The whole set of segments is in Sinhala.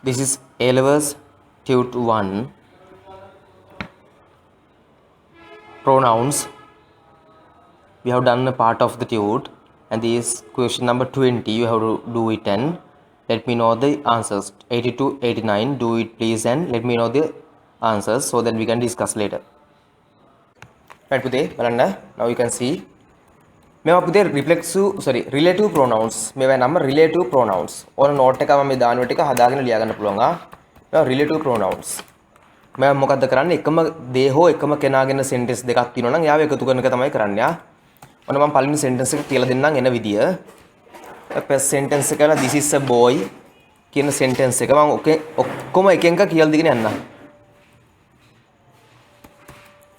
This is A levels tute 1 pronouns. We have done a part of the tute, and this question number 20 you have to do it and let me know the answers. 82 89, do it please and let me know the answers so that we can discuss later. Right පුතේ බලන්න. Now you can see මේවා පුතේ relative pronouns. මේවා නම relative pronouns. ඕන note එක මම මේ දානවා ටික හදාගෙන ලියා ගන්න පුළුවන්. මේවා relative pronouns. මම මොකද්ද කරන්නේ? එකම දේ හෝ එකම කෙනාගෙන sentence දෙකක් තියෙනවා නම් එයාව එකතු කරන එක තමයි කරන්නේ. ඔන්න මම පළවෙනි sentence එක කියලා දෙන්නම් එන විදිය. first sentence එක කියලා this is a boy කියන sentence එක මම ඔක්කොම එකෙන් එක කියලා දෙගෙන යන්නම්.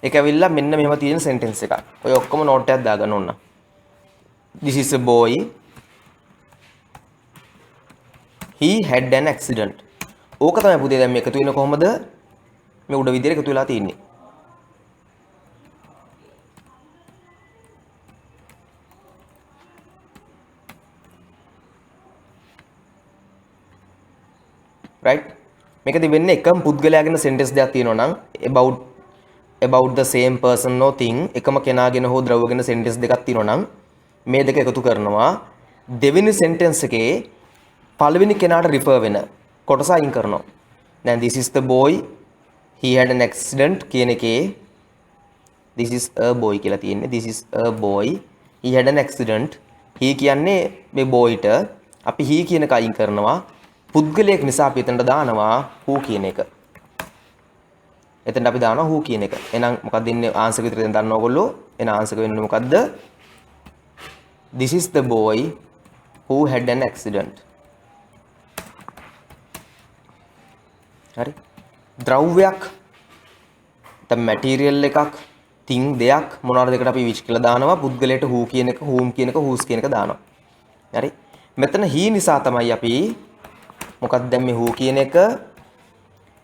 ඒක ඇවිල්ලා මෙන්න මෙහෙම තියෙන sentence එකක්. ඔය ඔක්කොම note එකක් දාගන්න ඕන. This is a boy. He had an accident. ඕක තමයි පුතේ දැන් මේ එකතු වෙන කොහමද? මේ උඩ විදියට එකතු වෙලා තියෙන්නේ. right? මේකදී වෙන්නේ එකම පුද්ගලයාගෙන sentence දෙකක් තියෙනවා නම් about the same person or thing එකම කෙනාගෙන හෝ ද්‍රව්‍යගෙන sentence දෙකක් තියෙනවා නම් මේ දෙක එකතු කරනවා දෙවෙනි sentence එකේ පළවෙනි කෙනාට refer වෙන කොටස අයින් කරනවා. දැන් this is the boy he had an accident කියන එකේ this is a boy කියලා තියෙන්නේ. this is a boy he had an accident. he කියන්නේ මේ boy ට අපි he කියන එක අයින් කරනවා. පුද්ගලයෙක් නිසා අපි එතනට දානවා who කියන එක. එතනට අපි දානවා who කියන එක. එහෙනම් මොකක්ද ඉන්නේ ආන්සර් එක විතර දැන් දන්න ඕගොල්ලෝ. එන ආන්සර් එක වෙන්නේ මොකද්ද? This is the boy who had an accident. හරි. ද්‍රව්‍යයක් the material එකක් thing දෙයක් මොනවාද දෙකට අපි which කියලා දානවා. පුද්ගලයට who කියන එක whom කියන එක whose කියන එක දානවා. හරි. මෙතන he නිසා තමයි අපි මොකක්ද දැන් මේ who කියන එක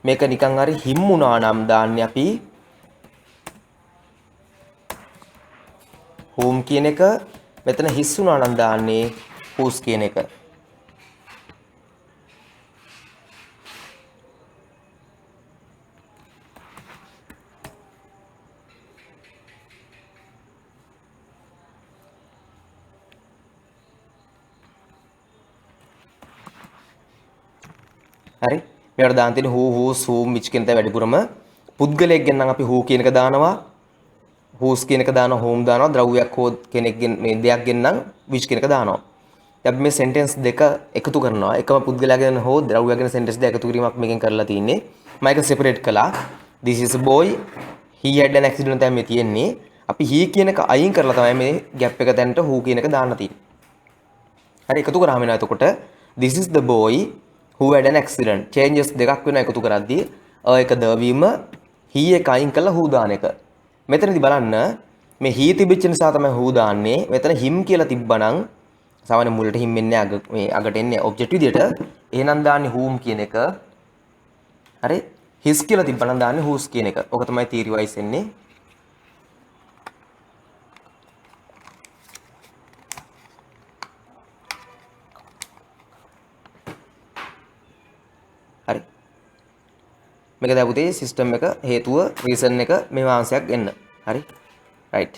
මේක නිකන් හරි him වුණා නම් දාන්නේ අපි whom කියන එක මෙතන his වුණා නම් දාන්නේ whose කියන එක. හරි මේවට දාන්න තියෙන who whose whom which කියන තේ වැඩිපුරම පුද්ගලයෙක් ගැන නම් අපි who කියන එක දානවා whose කියන එක දානවා whom දානවා ද්‍රව්‍යයක් හෝ කෙනෙක්ගෙන් මේ දෙයක් ගැන නම් which කියන එක දානවා. දැන් මේ sentence දෙක එකතු කරනවා එකම පුද්ගලයා ගැන හෝ ද්‍රව්‍යයක් ගැන sentence දෙක එකතු කිරීමක් මේකෙන් කරලා තියෙන්නේ. මම ඒක separate කළා. this is a boy he had an accident තමයි මේ තියෙන්නේ. අපි he කියන එක අයින් කරලා තමයි මේ gap එක තැනට who කියන එක දාන්න තියෙන්නේ. හරි එකතු කරාම වෙනවා එතකොට this is the boy who had an accident. changes දෙකක් වෙනවා එකතු කරද්දී එක දවීම he එක අයින් කළා who දාන එක. මෙතනදී බලන්න මේ he තිබෙච්ච නිසා තමයි who දාන්නේ. මෙතන him කියලා තිබ්බනම් සාමාන්‍ය මුලට him එන්නේ මේ අගට එන්නේ object විදියට. එහෙනම් දාන්නේ whom කියන එක. හරි his කියලා තිබ්බනම් දාන්නේ whose කියන එක. ඔක තමයි theory wise එන්නේ. හරි මේක දැන් පුතේ සිස්ටම් එක හේතුව රීසන් එක මේ ආන්සරයක් එන්න. හරි right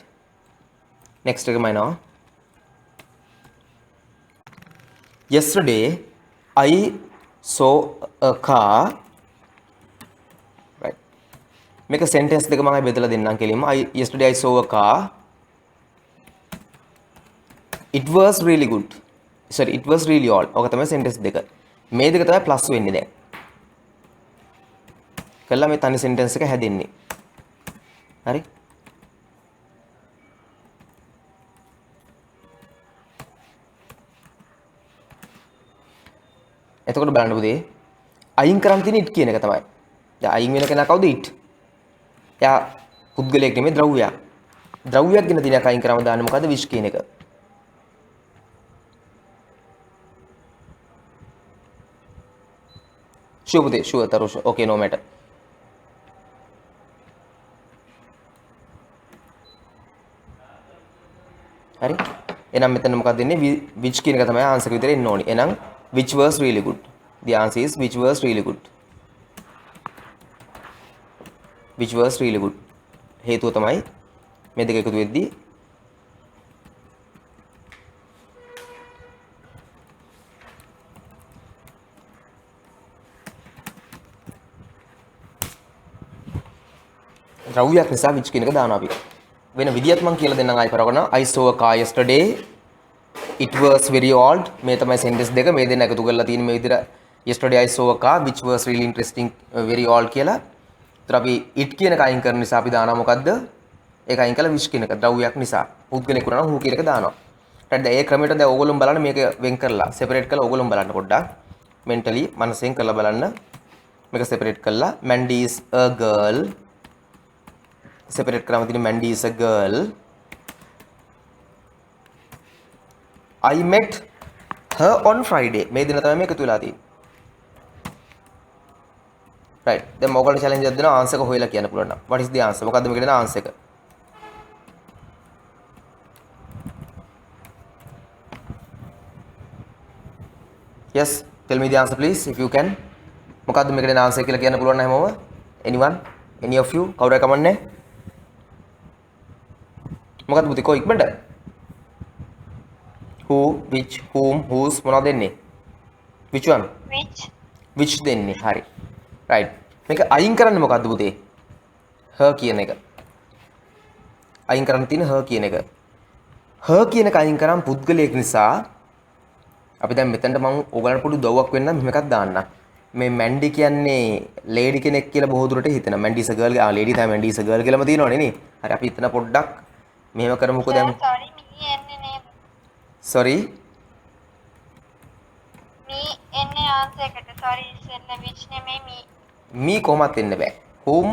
next එක මයින්නවා yesterday I saw a car right මේක sentence දෙක මම බෙදලා දෙන්නම් කෙලින්ම yesterday I saw a car it was really good sorry it was really old. ඔක තමයි sentence දෙක. මේ දෙක තමයි plus වෙන්නේ දැන්. කළා මේ තනි sentence එක හැදෙන්නේ. හරි? එතකොට බලන්න පුතේ අයින් කරන් තියෙන it කියන එක තමයි. දැන් අයින් වෙන කෙනා කවුද it? එයා පුද්ගලයෙක් නෙමෙයි ද්‍රව්‍යයක්. ද්‍රව්‍යයක් ගැන තියෙන එක අයින් කරාම දාන්නේ මොකද්ද which කියන එක. sure පුතේ sure තරුෂ okay no matter. හරි එහෙනම් මෙතන මොකක්ද ඉන්නේ which කියන එක තමයි ආන්සර් එක විතර එන්න ඕනි. එහෙනම් which was really good The answer is which was really good. Which was really good. හේතුව තමයි මේ දෙක එකතු වෙද්දී ද්‍රව්‍යයක් නිසා which කියන එක දානවා අපි. වෙන විදියක් මම කියලා දෙන්නම් ආයි කරගෙන I saw a car yesterday. It was very old. මේ තමයි sentence දෙක මේ දෙන්න එකතු කරලා තියෙන මේ විදිහට yesterday I saw a car which was really interesting very old කියලා. ඒතර අපි it කියන එක අයින් කරන නිසා අපි දානවා මොකද්ද? ඒක අයින් කළා which කියන එක ද්‍රව්‍යයක් නිසා. පුද්ගලෙක් වුණා නම් who කියන එක දානවා. ඊට දැන් ඒ ක්‍රමයට දැන් ඕගොල්ලෝ බලන්න මේක වෙන් කරලා separate කරලා ඕගොල්ලෝ බලන්න පොඩ්ඩක්. mentally මනසෙන් කරලා බලන්න. මේක separate කරලා Mandy is a girl. separate කරාම තියෙන Mandy is a girl. I met her on Friday. මේ දින තමයි මේක එකතු වෙලා තියෙන්නේ. right. දැන් මොකක්ද challenge එකක් දෙනවා answer එක හොයලා කියන්න පුළුවන් නම්. what is the answer? මොකද්ද මේකට දෙන answer එක? yes, tell me the answer please if you can. මොකද්ද මේකට දෙන answer කියලා කියන්න පුළුවන් නම් හැමෝම? anyone? any of you? කවුරු හරි කමන්නේ? මොකද්ද පුතේ කොයි ඉක්මනට? who, which, whom, whose මොනවද දෙන්නේ? which one? which දෙන්නේ. හරි. right. මේක අයින් කරන්නේ මොකද්ද පුතේ? her කියන එක. අයින් කරන්න තියෙන her කියන එක. her කියන එක අයින් කරාම පුද්ගලයෙක් නිසා අපි දැන් මෙතනට මම ඕගලන්ට පොඩි උදව්වක් වෙන්න මෙහෙම එකක් දාන්න. මේ මැන්ඩි කියන්නේ ලේඩි කෙනෙක් කියලා බොහෝ දුරට හිතෙනවා. මැන්ඩි is a girl. ලේඩි තමයි මැන්ඩි is a girl කියලාම තියෙනවනේ නේ. හරි අපි හිතන පොඩ්ඩක් මෙහෙම කරමුකෝ දැන්. sorry me එන්නේ නේද? sorry me එන්නේ answer එකට. sorry ඉස්සෙල්ලා which නෙමෙයි me. me කොහොමත් එන්න බෑ. whom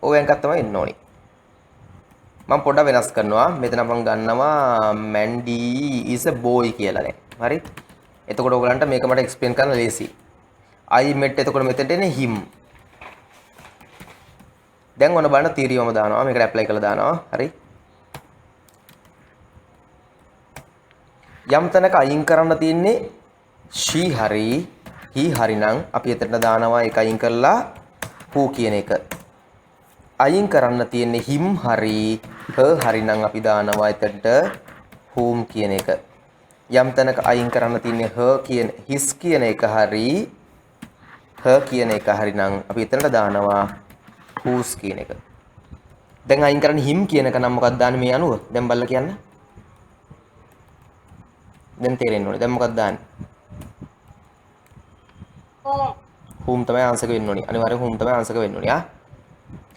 ඔය එකක් තමයි එන්න ඕනේ. මම පොඩ්ඩක් වෙනස් කරනවා. මෙතන මම ගන්නවා මැන්ඩි is a boy කියලා දැන්. හරි? එතකොට ඔයගලන්ට මේක මට එක්ස්ප්ලেইন කරන්න ලේසි. I met එතකොට මෙතනට එන්නේ him. දැන් ඔන්න බලන්න තියරි මම දානවා. මේකට ඇප්ලයි කරලා දානවා. හරි? යම් තැනක අයින් කරන්න තියෙන්නේ she හරි he හරි නම් අපි එතනට දානවා ඒක අයින් කරලා who කියන එක. අයින් කරන්න තියෙන්නේ him හරි her හරි නම් අපි දානවා එතනට whom කියන එක. යම් තැනක අයින් කරන්න තියෙන්නේ her කියන his කියන එක හරි her කියන එක හරි නම් අපි එතනට දානවා whose කියන එක. දැන් අයින් කරන්නේ him කියන එක නම් මොකක්ද දාන්නේ මේ අනුව? දැන් බලලා කියන්න. දැන් තේරෙන්න ඕනේ. දැන් මොකක්ද දාන්නේ? whom තමයි answer එක වෙන්න ඕනේ. අනිවාර්යෙන් whom තමයි answer එක වෙන්න ඕනේ.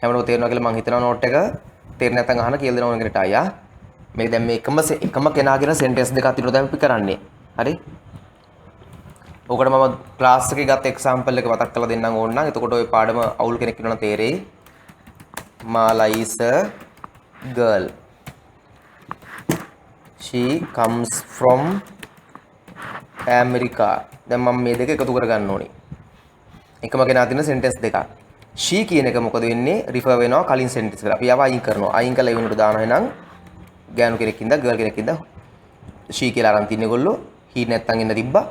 හැමෝටම තේරෙනවා කියලා මම හිතනවා note එක. තේරෙන්නේ නැත්නම් අහන්න කියලා දෙනවා කෙනෙක්ට ආයා. මේක දැන් මේ එකම කෙනාගෙන sentence දෙකක් අතර තමයි අපි කරන්නේ. හරි? ඔකට මම ක්ලාස් එකේ ගත්ත example එක මතක් කරලා දෙන්නම් ඕන නම්. එතකොට ওই පාඩම අවුල් කෙනෙක් ඉන්නවනම් තේරෙයි. Mala is a girl. She comes from America. දැන් මම මේ දෙක එකතු කරගන්න ඕනේ. එකම කෙනා තියෙන sentence දෙකක්. she කියන එක මොකද වෙන්නේ? refer වෙනවා කලින් sentence එකට. අපි යව අයින් කරනවා. අයින් කළා ඒ වෙනුවට දානවා එහෙනම් ගෑනු කෙනෙක්ින්ද girl කෙනෙක්ින්ද she කියලා අරන් තින්නේ ඒගොල්ලෝ. he නැත්තම් එන්න තිබ්බා.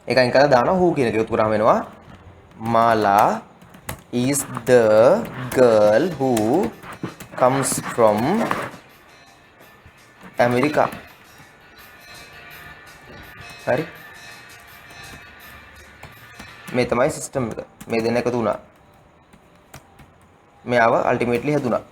ඒක අයින් කළා දානවා who කියන එක එකතු කරාම වෙනවා Mala is the girl who comes from America. හරි? මේ තමයි සිස්ටම් එක. මේ දෙන්න එකතු වුණා. මෙයාව අල්ටිමේට්ලි හැදුනා.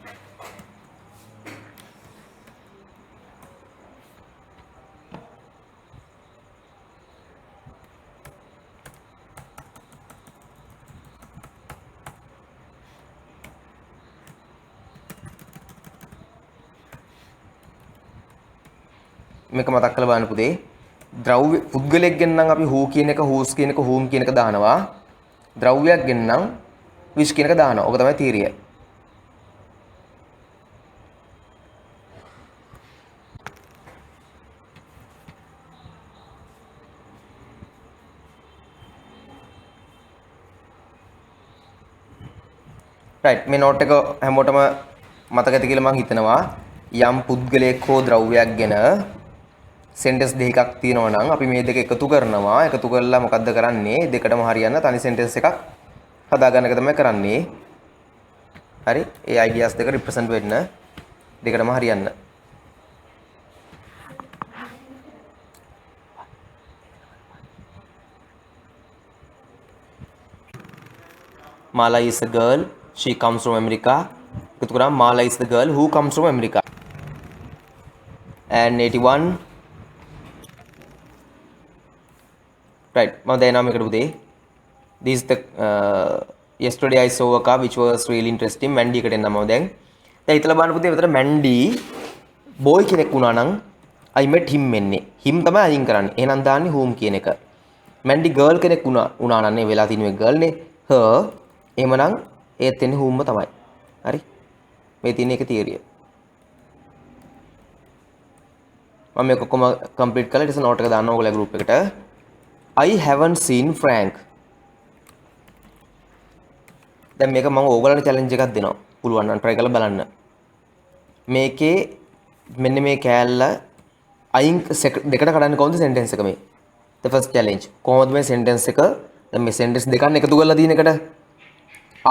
මේක මතක් කරලා බලන්න පුතේ. ද්‍රව්‍ය පුද්ගලයෙක් ගෙන්නම් අපි who කියන එක whose කියන එක whom කියන එක දානවා. ද්‍රව්‍යයක් ගෙන්නම් which කියන එක දානවා. ඕක තමයි තීරිය. right මේ note එක හැමෝටම මතක ඇති කියලා මම හිතනවා. යම් පුද්ගලයෙක් හෝ ද්‍රව්‍යයක් ගැන sentence දෙකක් තියෙනවා නම් අපි මේ දෙක එකතු කරනවා. එකතු කරලා මොකද්ද කරන්නේ? දෙකටම හරියන්න තනි sentence එකක් හදාගන්න එක තමයි කරන්නේ. හරි? ඒ ideas දෙක represent වෙන්න දෙකටම හරියන්න. Mala is a girl. She comes from America. එකතු කරාම Mala is the girl who comes from America. And 81. Right. මම දැන් මේකට පුතේ. This is the yesterday I saw a car which was really interesting. Mandy එකට එන්න මම දැන්. දැන් හිතලා බලන්න පුතේ මෙතන Mandy boy කෙනෙක් වුණා නම් I met him එන්නේ. him තමයි අයින් කරන්නේ. එහෙනම් දාන්නේ whom කියන එක. Mandy girl කෙනෙක් වුණා නම් නේ වෙලා තියෙන එක girl නේ. her එහෙමනම් ඒත් එන්නේ whom තමයි. හරි? මේ තියෙන එක තියරිය. මම මේක කොහොම කම්ප්ලීට් කරලා ඊට පස්සේ නෝට් එක දාන්න ඕගොල්ලෝ ගෲප් එකට. I haven't seen Frank. දැන් මේක මම ඕගොල්ලන්ට චැලෙන්ජ් එකක් දෙනවා. පුළුවන් නම් try කරලා බලන්න. මේකේ මෙන්න මේ කෑල්ල අයින් දෙකට කඩන්නේ කොහොමද sentence එක මේ? The first challenge. කොහොමද මේ sentence එක දැන් මේ sentence දෙකක් එකතු කරලා තියෙන එකට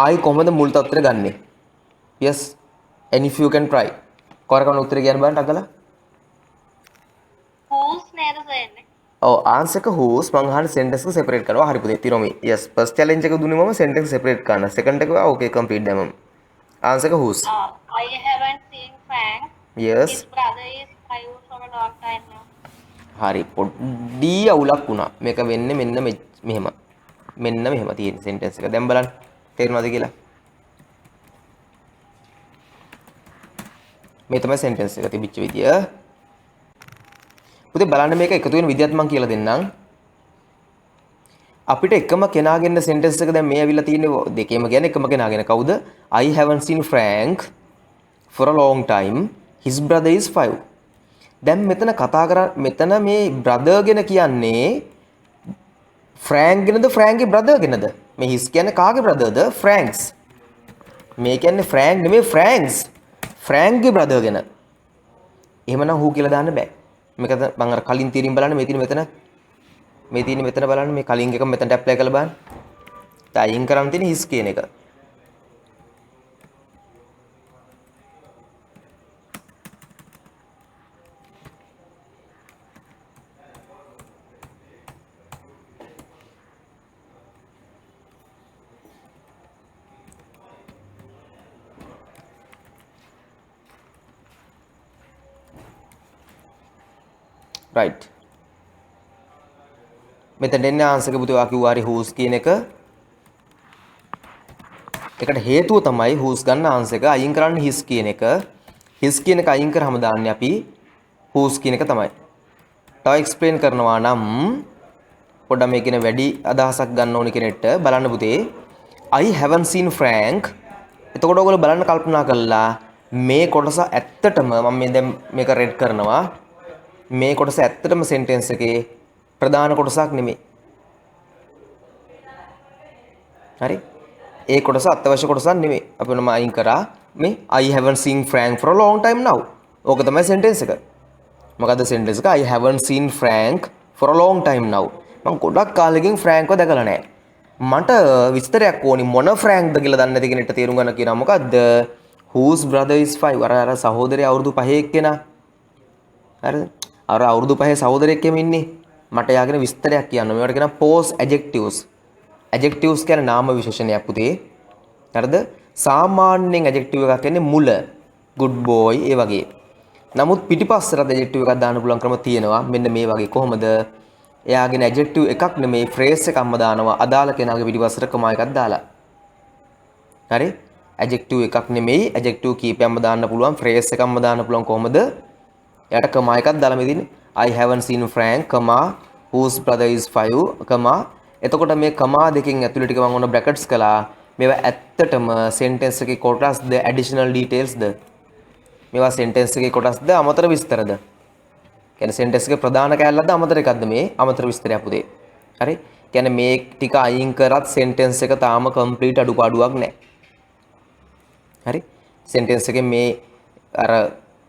ආයි කොහොමද මුල් තත්ත්වයට ගන්නෙ? Yes. And if you can try. කොරකන උත්තර කියන්න බලන්න අගලා. whose නේද සෙන්නේ? ඔව් answer එක whose මං අහන sentence එක separate කරනවා. හරි පුතේ තිරොමි. Yes. first challenge එක දුන්නේ මම sentence separate කරන්න. second එක okay complete දැන් මම. answer එක whose. I haven't seen Frank. Yes. His brother is 5 for a long time now. හරි පොඩ්ඩි අවුලක් වුණා. මේක වෙන්නේ මෙන්න මෙහෙම. මෙන්න මෙහෙම තියෙන sentence එක. දැන් බලන්න තේරෙනවද කියලා? මේ තමයි sentence එක තිබිච්ච විදිය. පුතේ බලන්න මේක එකතු වෙන විදියත් මම කියලා දෙන්නම්. අපිට එකම කෙනාගෙන sentence එක දැන් මේ ඇවිල්ලා තියෙන්නේ දෙකේම කියන්නේ එකම කෙනාගෙන කවුද? I haven't seen Frank for a long time. His brother is 5. දැන් මෙතන කතා කරා මෙතන මේ brother ගෙන කියන්නේ Frank ගෙනද Frank ගේ brother ගෙනද? මේ his කියන්නේ කාගේ brotherද? Franks. මේ කියන්නේ Frank නෙමෙයි Franks. Frank ගේ brother ගෙන. එහෙමනම් who කියලා දාන්න බෑ. මේක මම අර කලින් තීරින් බලන්න මේ තියෙන මෙතන බලන්න මේ කලින් එක මෙතනට ඇප්ලයි කරලා බලන්න. දැන් අයින් කරන් තියෙන his කියන එක. right මෙතන දෙන්නේ ආන්සර් එක පුතේ ඔයා කිව්වා හරි whose කියන එක ඒකට හේතුව තමයි whose ගන්න ආන්සර් එක අයින් කරන්න his කියන එක අයින් කරාම දාන්නේ අපි whose කියන එක තමයි තව එක්ස්ප්ලেইন කරනවා නම් පොඩ්ඩක් මේකේ වැඩි අදහසක් ගන්න ඕනි කෙනෙක්ට බලන්න පුතේ I haven't seen Frank එතකොට ඔයගොල්ලෝ බලන්න කල්පනා කළා මේ කොටස ඇත්තටම මම මේ දැන් මේක රෙඩ් කරනවා මේ කොටස ඇත්තටම sentence එකේ ප්‍රධාන කොටසක් නෙමෙයි. හරි? ඒ කොටස අත්‍යවශ්‍ය කොටසක් නෙමෙයි. අපි මොනම අයින් කරා මේ I haven't seen Frank for a long time now. ඕක තමයි sentence එක. මොකද්ද sentence එක? I haven't seen Frank for a long time now. මම ගොඩක් කාලෙකින් Frankව දැකලා නැහැ. මට විස්තරයක් ඕනි මොන Frankද කියලා දන්නේ නැති කෙනෙක්ට තේරුම් ගන්න කියනවා මොකද්ද? Whose brother is 5? අර සහෝදරයා අවුරුදු 5 එක්කෙනා. හරිද? අර අවුරුදු 5 සහෝදරයෙක් කෙම ඉන්නේ. මට යාගෙන විස්තරයක් කියන්න. මේවට කියනවා post adjectives. adjectives කියන්නේ නාම විශේෂණයක් පුතේ. හරිද? සාමාන්‍යයෙන් adjective එකක් කියන්නේ මුල. good boy ඒ වගේ. නමුත් පිටිපස්සට adjective එකක් දාන්න පුළුවන් ක්‍රම තියෙනවා. මෙන්න මේ වගේ කොහොමද? එයාගෙන adjective එකක් නෙමෙයි phrase එකක්ම දානවා. අදාළ කෙනාගේ පිටිපස්සට කමා එකක් දාලා. හරි? adjective එකක් නෙමෙයි adjective කීපයක්ම දාන්න පුළුවන්. phrase එකක්ම දාන්න පුළුවන් කොහොමද? එයාට කමා එකක් දාලා මේ දින්නේ I haven't seen Frank, whose brother is 5, එතකොට මේ කමා දෙකෙන් ඇතුළේ ටික මම ඔන්න බ්‍රැකට්ස් කළා. මේවා ඇත්තටම sentence එකේ කොටස්ද additional detailsද? මේවා sentence එකේ කොටස්ද අමතර විස්තරද? කියන්නේ sentence එකේ ප්‍රධාන කැලලක්ද අමතර එකක්ද මේ? අමතර විස්තරයක් පුතේ. හරි? කියන්නේ මේ ටික අයින් කරත් sentence එක තාම complete අඩුපාඩුවක් නැහැ. හරි? sentence එකේ මේ අර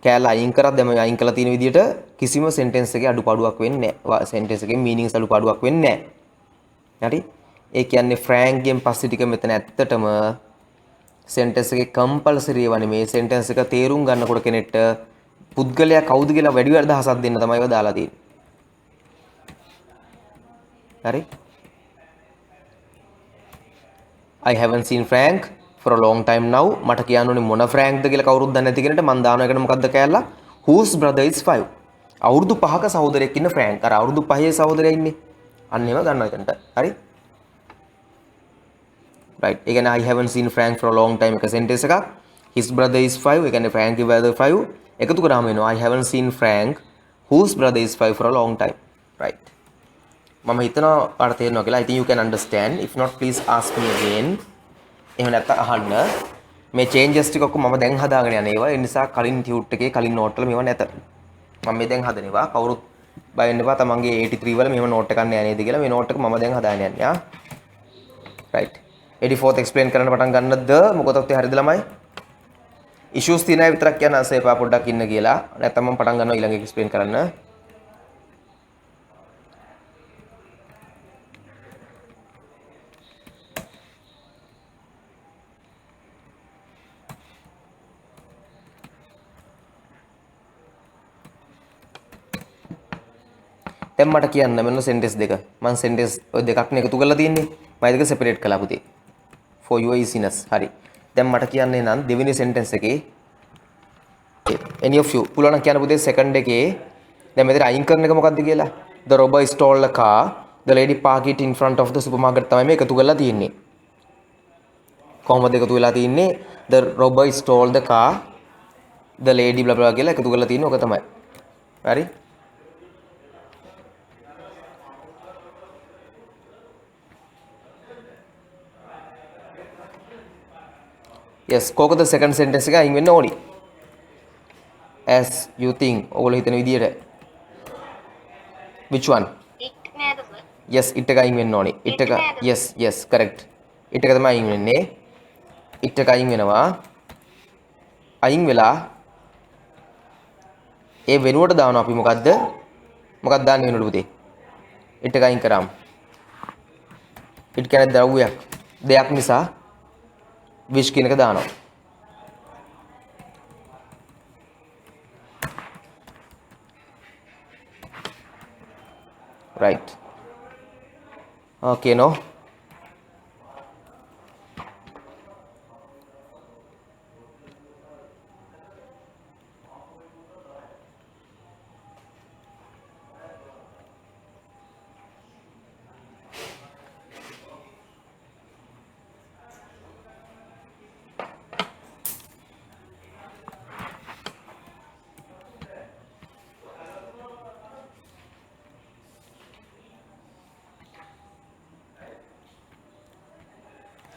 කැලල අයින් කරත් දැන් මම අයින් කළා තියෙන විදිහට කිසිම sentence එකේ අඩුපාඩුවක් වෙන්නේ නැහැ. sentence එකේ meanings අඩුපාඩුවක් වෙන්නේ නැහැ. හරි? ඒ කියන්නේ frank ගෙන් පස්සේ ටික මෙතන ඇත්තටම sentence එකේ compulsory ඒවා නෙමේ sentence එක තේරුම් ගන්නකොට කෙනෙක්ට පුද්ගලයා කවුද කියලා වැඩි අදහසක් දෙන්න තමයි ඒවා දාලා තියෙන්නේ. හරි? I haven't seen Frank for a long time now. මට කියන්න ඕනේ මොන Frankද කියලා කවුරුත් දන්නේ නැති කෙනෙක්ට මම දාන එකට මොකද්ද කෑල්ලා? Whose brother is 5? අවුරුදු 5ක සහෝදරයෙක් ඉන්න Frank. අර අවුරුදු 5 සහෝදරයා ඉන්නේ. අන්න ඒව ගන්නවා එතනට. හරි? right. ඒ කියන්නේ I haven't seen Frank for a long time එක sentence එකක්. His brother is 5. ඒ කියන්නේ Frank is brother 5. එකතු කරාම එනවා I haven't seen Frank whose brother is 5 for a long time. right. මම හිතනවා ඔයාලට තේරෙනවා කියලා. I think you can understand. If not please ask me again. එහෙම නැත්නම් අහන්න. මේ changes ටික ඔක්කොම මම දැන් හදාගෙන යන ඒවා. ඒ නිසා කලින් tute එකේ කලින් note වල මේවා නැත. මම මේ දැන් හදන ඒවා. කවුරුත් බය වෙන්න එපා. තමන්ගේ 83 වල මෙහෙම note එකක් නෑ නේද කියලා. මේ note එක මම දැන් හදාගෙන යන්නේ. ආ. right. 84th explain කරන්න පටන් ගන්නද? මොකද ඔතේ හරිද ළමයි? issues තියෙන අය විතරක් කියන්න අස එපා පොඩ්ඩක් ඉන්න කියලා. නැත්නම් මම පටන් ගන්නවා ඊළඟ එක explain කරන්න. දැන් මට කියන්න මෙන්න sentence දෙක. මම sentence ඔය දෙකක් නේ එකතු කරලා තියෙන්නේ. මම දෙක separate කළා පුතේ. For your easiness. හරි. දැන් මට කියන්නේ නම් දෙවෙනි sentence එකේ any of you පුළුවන් නම් කියන්න පුතේ second එකේ දැන් මෙතන අයින් කරන එක මොකක්ද කියලා? The robber stole a car. The lady parked it in front of the supermarket තමයි මේ එකතු කරලා තියෙන්නේ. කොහොමද එකතු වෙලා තියෙන්නේ? The robber stole the car. The lady blah blah කියලා එකතු කරලා තියෙන්නේ ඔක තමයි. හරි? yes කොකද second sentence එක අයින් වෙන්න ඕනි as you think ඔයගොල්ලෝ හිතන විදියට which one it නේද සර්? yes it එක අයින් වෙන්න ඕනි it එක yes correct it එක තමයි අයින් වෙන්නේ it එක අයින් වෙනවා අයින් වෙලා ඒ වෙනුවට දානවා අපි මොකද්ද දාන්නේ වෙනුවට පුතේ it එක අයින් කරාම it කියන්නේ ද්‍රව්‍යයක් දෙයක් නිසා which කියන එක දානවා. right. okay no.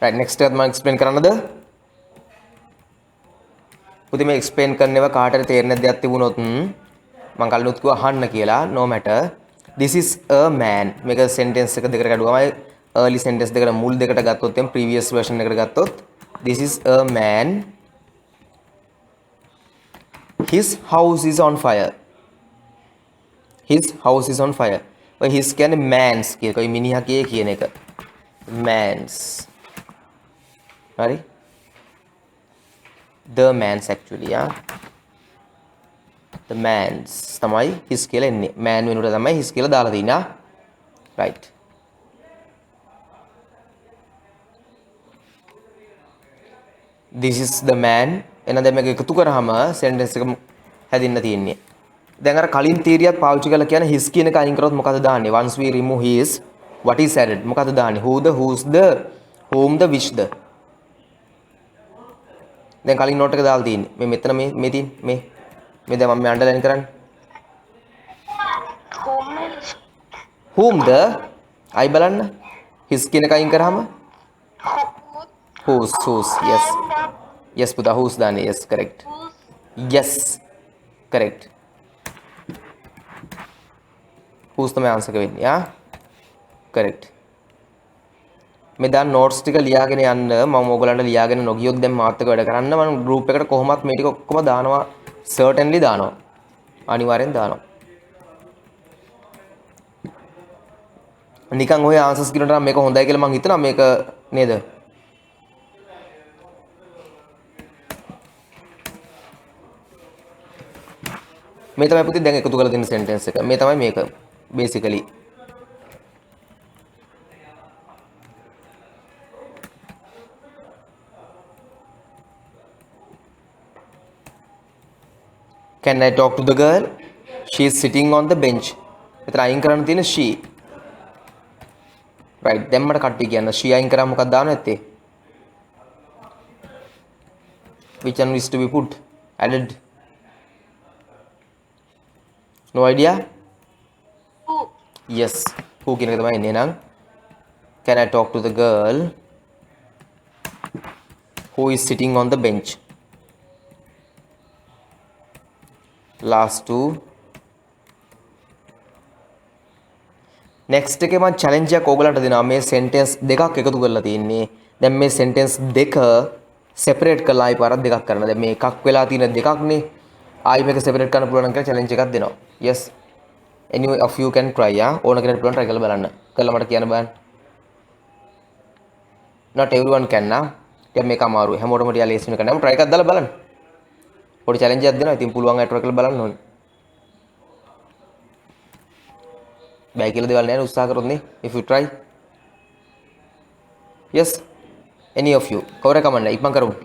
right next එකත් මම explain කරන්නද පුතේ මේ explain කරන ඒවා කාටද තේරෙන්නේ දෙයක් තිබුණොත් මම කලිනුත් කිව්වා අහන්න කියලා no matter this is a man මේක sentence එක දෙකට කඩුවමයි early sentence දෙකට මුල් දෙකට ගත්තොත් එම් previous version එකට ගත්තොත් this is a man his house is on fire ඔය his කියන්නේ man's කියන එක ඔය මිනිහාගේ කියන එක man's හරි the man's actually the man's තමයි his කියලා එන්නේ man වෙනුවට තමයි his කියලා දාලා තිනා right this is the man එහෙනම් දැන් මේක එකතු කරාම sentence එක හැදින්න තියෙන්නේ දැන් අර කලින් තීරියක් පාවිච්චි කරලා කියන his කියන එක අයින් කරොත් මොකද දාන්නේ once we remove his what is added මොකද දාන්නේ who the whose the whom the which the දැන් කලින් නෝට් එක දාලා තියෙන්නේ මේ මෙතන මේ තියෙන මේ දැන් මම අන්ඩර්ලයින් කරන්නේ whom the අයි බලන්න his කියන එක අයින් කරාම whose yes පුතා whose දාන්නේ yes correct yes correct whose තමයි ආන්සර් එක වෙන්නේ correct මේ දැන් notes ටික ලියාගෙන යන්න මම ඕගලන්ට ලියාගෙන නොගියොත් දැන් මාත් එක්ක වැඩ කරන්න මම group එකට කොහොමත් මේ ටික ඔක්කොම දානවා certainly දානවා අනිවාර්යෙන් දානවා නිකන් ඔය ආන්සර්ස් කියනට නම් මේක හොඳයි කියලා මම හිතනවා මේක නේද? මේ තමයි පුතේ දැන් එකතු කරලා තියෙන සෙන්ටෙන්ස් එක. මේ තමයි මේක basically. Can I talk to the girl? She is sitting on the bench. එතන අයින් කරන්න තියෙන she. right. දැන් මට කට්ටිය කියන්න she අයින් කරාම මොකක්ද දාන්න නැත්තේ? Which one is to be put? Added. No idea? Who? Yes. Who කියන එක තමයි එන්නේ නං. Can I talk to the girl who is sitting on the bench? Last two. next එකේ මම challenge එකක් ඕගලන්ට දෙනවා මේ sentence දෙකක් එකතු කරලා තියෙන්නේ. දැන් මේ sentence දෙක separate කරලා ආයි පාරක් දෙකක් කරන්න. දැන් මේ එකක් වෙලා තියෙන දෙකක්නේ. ආයි මේක separate කරන්න පුළුවන් නම් කියලා challenge එකක් දෙනවා. yes. any of you can try ඕන කෙනෙක් පුළුවන් try කරලා බලන්න. කරලා මට කියන්න බෑ. not everyone can දැන් මේක අමාරුයි. හැමෝටම ටික ලේසි වෙන එක නෑ. try එකක් දාලා බලන්න. පොඩි challenge එකක් දෙනවා. ඉතින් පුළුවන් අය try කරලා බලන්න ඕනේ. බෑ කියලා දේවල් නෑ උත්සාහ කරොත් නේ. if you try. yes. any of you. කවුරු කමන්නේ ඉක්මන් කරමු.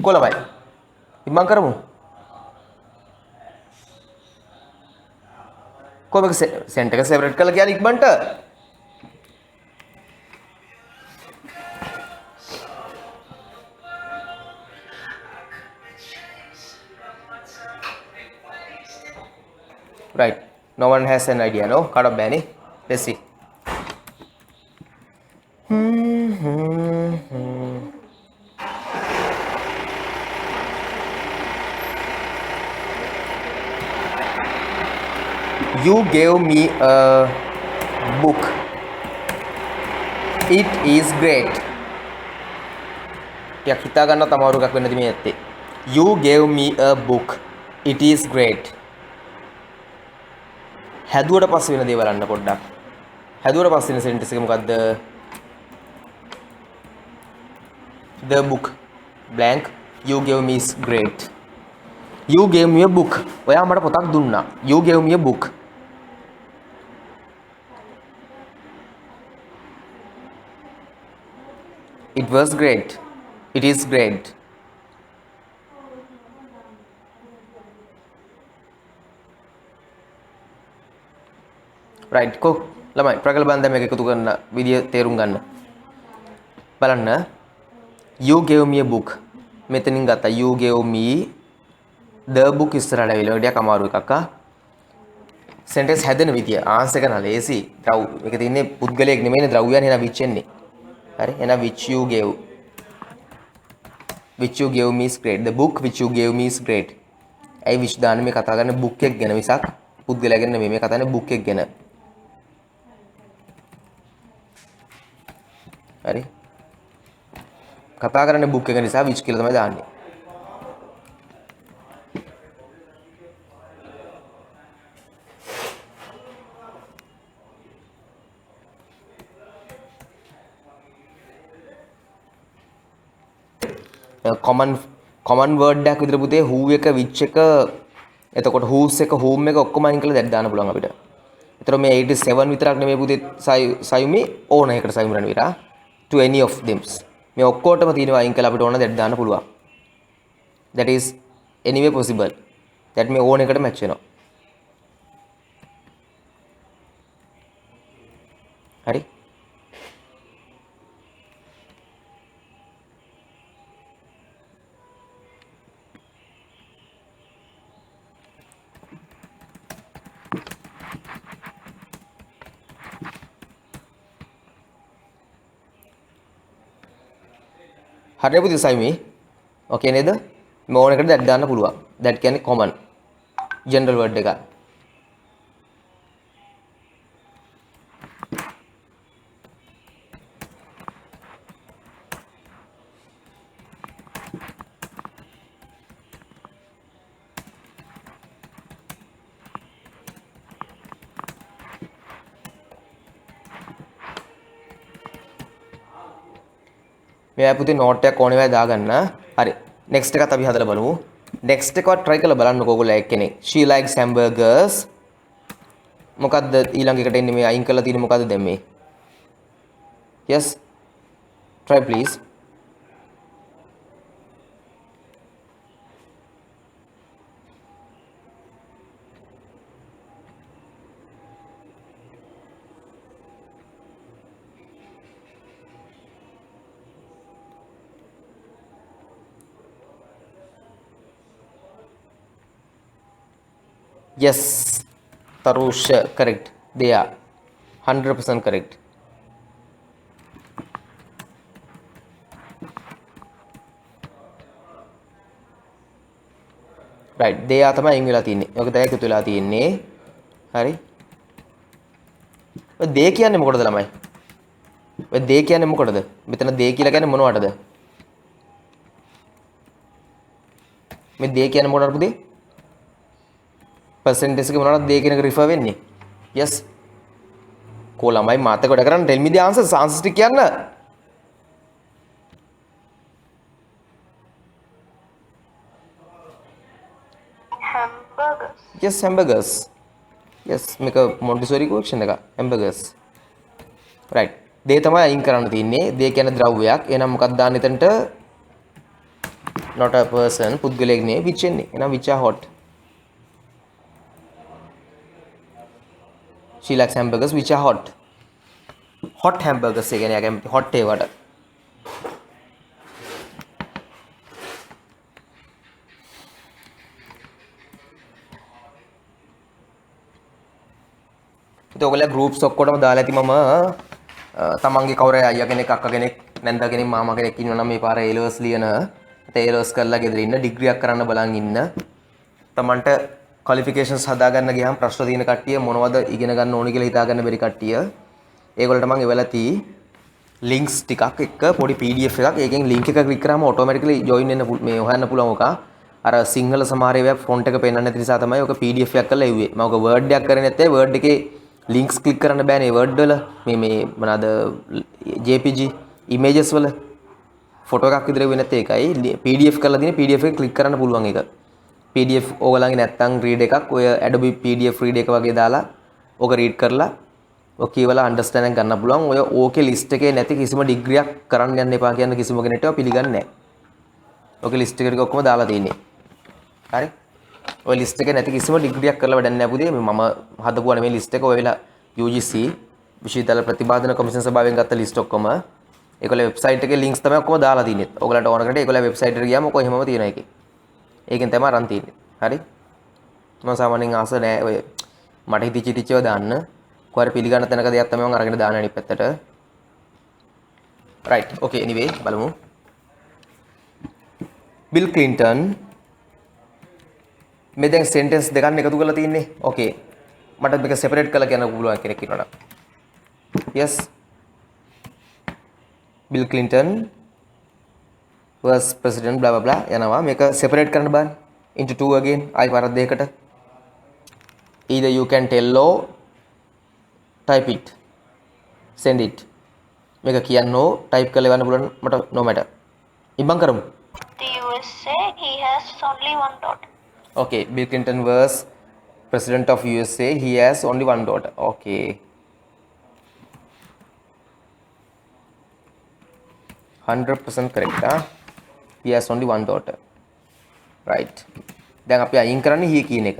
කොළමයි ඉක්මන් කරමු. කොහොමද සෙන්ටර් එක සෙපරේට් කරලා කියන්නේ ඉක්මනට? right. no one has an idea no? කාටවත් බෑනේ. let's see. You gave me a book. It is great. ටිකක් හිතා ගන්න තමාරු එකක් වෙන්නද මේ ඇත්තේ. You gave me a book. It is great. හැදුවට පස්සේ වෙන දේ බලන්න පොඩ්ඩක්. හැදුවට පස්සේ වෙන සෙන්ටෙන්ස් එක මොකද්ද? The book blank. You gave me is great. You gave me a book. ඔයා මට පොතක් දුන්නා. You gave me a book. It was great. It is great. right. කො ළමයි ප්‍රකල් බන්ද මේක එකතු කරන විදිය තේරුම් ගන්න. බලන්න. You gave me a book. මෙතනින් ගත්තා. You gave me the book ඉස්සරහට ඇවිල්ලා ටිකක් අමාරු එකක් sentence හැදෙන විදිය ආන්සර් එක නා ලේසි. ද්‍රව් මේක තියෙන්නේ පුද්ගලයෙක් නෙමෙයිනේ ද්‍රව්‍යයන් එහෙනම් which එන්නේ. හරි එහෙනම් which you gave me is great. the book which you gave me is great. ඇයි which දාන්නේ මේ කතා කරන්නේ book එක ගැන මිසක් පුද්ගලයා ගැන නෙමෙයි මේ කතා කරන්නේ book එක ගැන. හරි කතා කරන්නේ book එක නිසා which කියලා තමයි දාන්නේ. common word එකක් විතර පුතේ who එක which එක එතකොට whose එක whom එක ඔක්කොම අයින් කරලා දැන් දාන්න පුළුවන් අපිට. ඒතර මේ 87 විතරක් නෙමෙයි පුතේ සයුමි ඕන එකකට සයුම් රන් විතර to any of them. මේ ඔක්කොටම තියෙනවා අයින් කරලා අපිට ඕන දැන් දාන්න පුළුවන්. that is anyway possible. that මේ ඕන එකට match වෙනවා. හරි හරිනේ පුතේ සයිමි. ඕකේ නේද? මේ ඕන එකට that දාන්න පුළුවන්. that කියන්නේ common general word එක. මේ පුතේ නෝට් එකක් ඕනේ වෙයි දාගන්න. හරි. next එකත් අපි හදලා බලමු. next එකවත් try කරලා බලන්නකෝ ඔයගොල්ලෝ එක්කෙනෙක්. she likes hamburgers. මොකද්ද ඊළඟ එකට එන්නේ මේ අයින් කරලා තියෙන්නේ මොකද්ද දැන් මේ? yes. try please. Yes, Tarush, correct. They are 100% correct. Right, they are තමයි අයින් වෙලා තියෙන්නේ. ඔක දැන් එකතු වෙලා තියෙන්නේ. හරි. ඔය they කියන්නේ මොකටද ළමයි? ඔය they කියන්නේ මොකටද? මෙතන they කියලා කියන්නේ මොනවටද? මේ they කියන්නේ මොකටද පුතේ? percentage එක මොනවද දෙය කියන එක රිෆර් වෙන්නේ yes කෝ ළමයි මාත් එක්ක වැඩ කරන්න tell me the answers answers ටික කියන්න hamburgers. yes hamburgers yes මේක මොන්ටිසෝරි question එක hamburgers right දෙය තමයි අයින් කරන්න තියෙන්නේ දෙය කියන්නේ ද්‍රව්‍යයක් එහෙනම් මොකක්ද දාන්න එතනට not a person පුද්ගලයෙක් නේ which එන්නේ එහෙනම් which are hot she likes hamburgers which are hot. Hot hamburgers එක කියන්නේ යකම් hot ඒවට. ඒත් ඔයගොල්ලෝ groups ඔක්කොටම දාලා ඇති මම තමන්ගේ කවුරු අයියා කෙනෙක් අක්කා කෙනෙක් නැන්දා කෙනෙක් මාමා කෙනෙක් ඉන්නවනම් මේ පාර A levels ලියන A levels කරලා ගෙදර ඉන්න ඩිග්‍රියක් කරන්න බලන් ඉන්න තමන්ට qualifications හදාගන්න ගියාම ප්‍රශ්න තියෙන කට්ටිය මොනවද ඉගෙන ගන්න ඕනේ කියලා හිතාගන්න බැරි කට්ටිය ඒගොල්ලන්ට මම එවලා තී links ටිකක් එක්ක පොඩි PDF එකක් ඒකෙන් link එක click කරාම automatically join වෙන්න මේ හොයන්න පුළුවන් ඔක අර සිංහල සමහර ඒවා font එක පෙන්වන්න නැති නිසා තමයි ඔක PDF එකක් කරලා එව්වේ මම ඔක word එකක් කරේ නැත්තේ word එකේ links click කරන්න බෑනේ word වල මේ මොනවාද JPG images වල ෆොටෝ එකක් විතර වෙන්නේ නැත්තේ ඒකයි PDF කරලා දිනේ PDF එක click කරන්න පුළුවන් ඒක PDF ඕගලන්ගේ නැත්තම් read එකක් ඔය Adobe PDF read එක වගේ දාලා ඕක read කරලා ඔක කියවලා understand එක ගන්න පුළුවන් ඔය ඕකේ list එකේ නැති කිසිම ඩිග්‍රියක් කරන්න යන්න එපා කියන කිසිම කෙනෙක්ට පිළිගන්නේ නැහැ. ඔකේ list එකට ඔක්කොම දාලා තියෙන්නේ. හරි? ඔය list එකේ නැති කිසිම ඩිග්‍රියක් කරලා වැඩක් නැහැ පුතේ. මම හදපුවා නෙමෙයි list එක ඔය වෙලා UGC විශ්වවිද්‍යාල ප්‍රතිපාදන කොමිෂන් සභාවෙන් ගත්ත list ඔක්කොම ඒගොල්ලෝ වෙබ්සයිට් එකේ links තමයි ඔක්කොම දාලා තියෙන්නේ. ඔයගලන්ට ඕන කරලා ඒගොල්ලෝ වෙබ්සයිට් එකට ගියාම ඔක එහෙමම තියෙන එකේ. ඒකෙන් තමයි අරන් තියෙන්නේ. හරි? මම සාමාන්‍යයෙන් ආස නැහැ ඔය මට හිතිච්ච ඒවා දාන්න. කොහරි පිළිගන්න තැනක දෙයක් තමයි මම අරගෙන දාන්න අනිත් පැත්තට. right okay anyway බලමු. Bill Clinton මේ දැන් sentence දෙකක් එකතු කරලා තින්නේ. okay මට මේක separate කරලා කියන්න පුළුවන් කෙනෙක් ඉන්නවනම්. yes Bill Clinton was president blah blah blah යනවා මේක separate කරන්න බෑනේ into two again ආයි පාරක් දෙකකට either you can tell or type it send it මේක කියන්නෝ type කරලා එවන්න පුළුවන් මට no matter ඉබ්බන් කරමු The USA, he has only one daughter. okay Bill Clinton was president of USA he has only one daughter okay 100% correct he has only one daughter right දැන් අපි අයින් කරන්නේ he කියන එක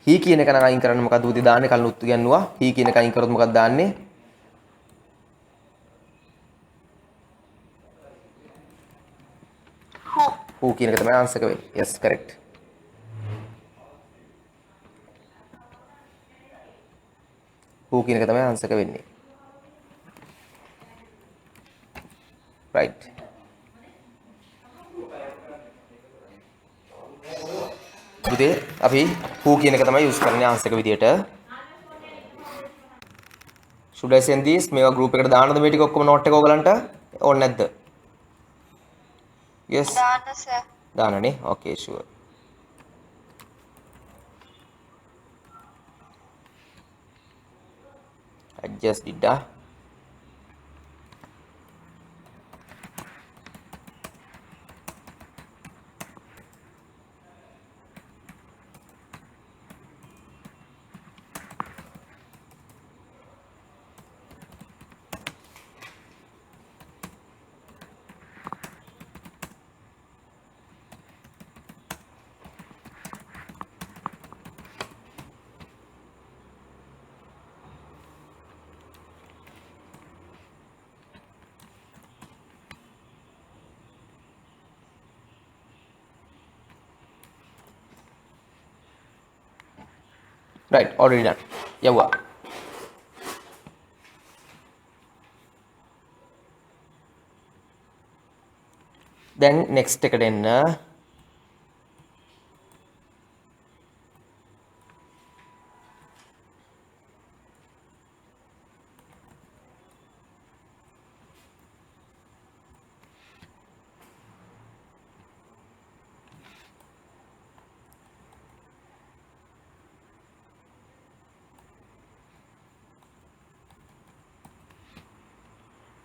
he කියන එක නම් අයින් කරන්න මොකද උදේ දාන්නේ කලින් උත්තු ගන්නවා he කියන එක අයින් කරොත් මොකක්ද දාන්නේ who කියන එක තමයි ආන්සර් එක වෙන්නේ yes correct who කියන එක තමයි ආන්සර් එක වෙන්නේ right. පුතේ අපි who කියන එක තමයි use කරන්නේ answer එක විදියට. should I send this මේවා group එකට දාන්නද මේ ටික ඔක්කොම note එක ඔයගලන්ට ඕනේ නැද්ද? yes දාන්න sir. දාන්නනේ. okay sure. I just did that. right already done යවුවා. දැන් next එකට එන්න.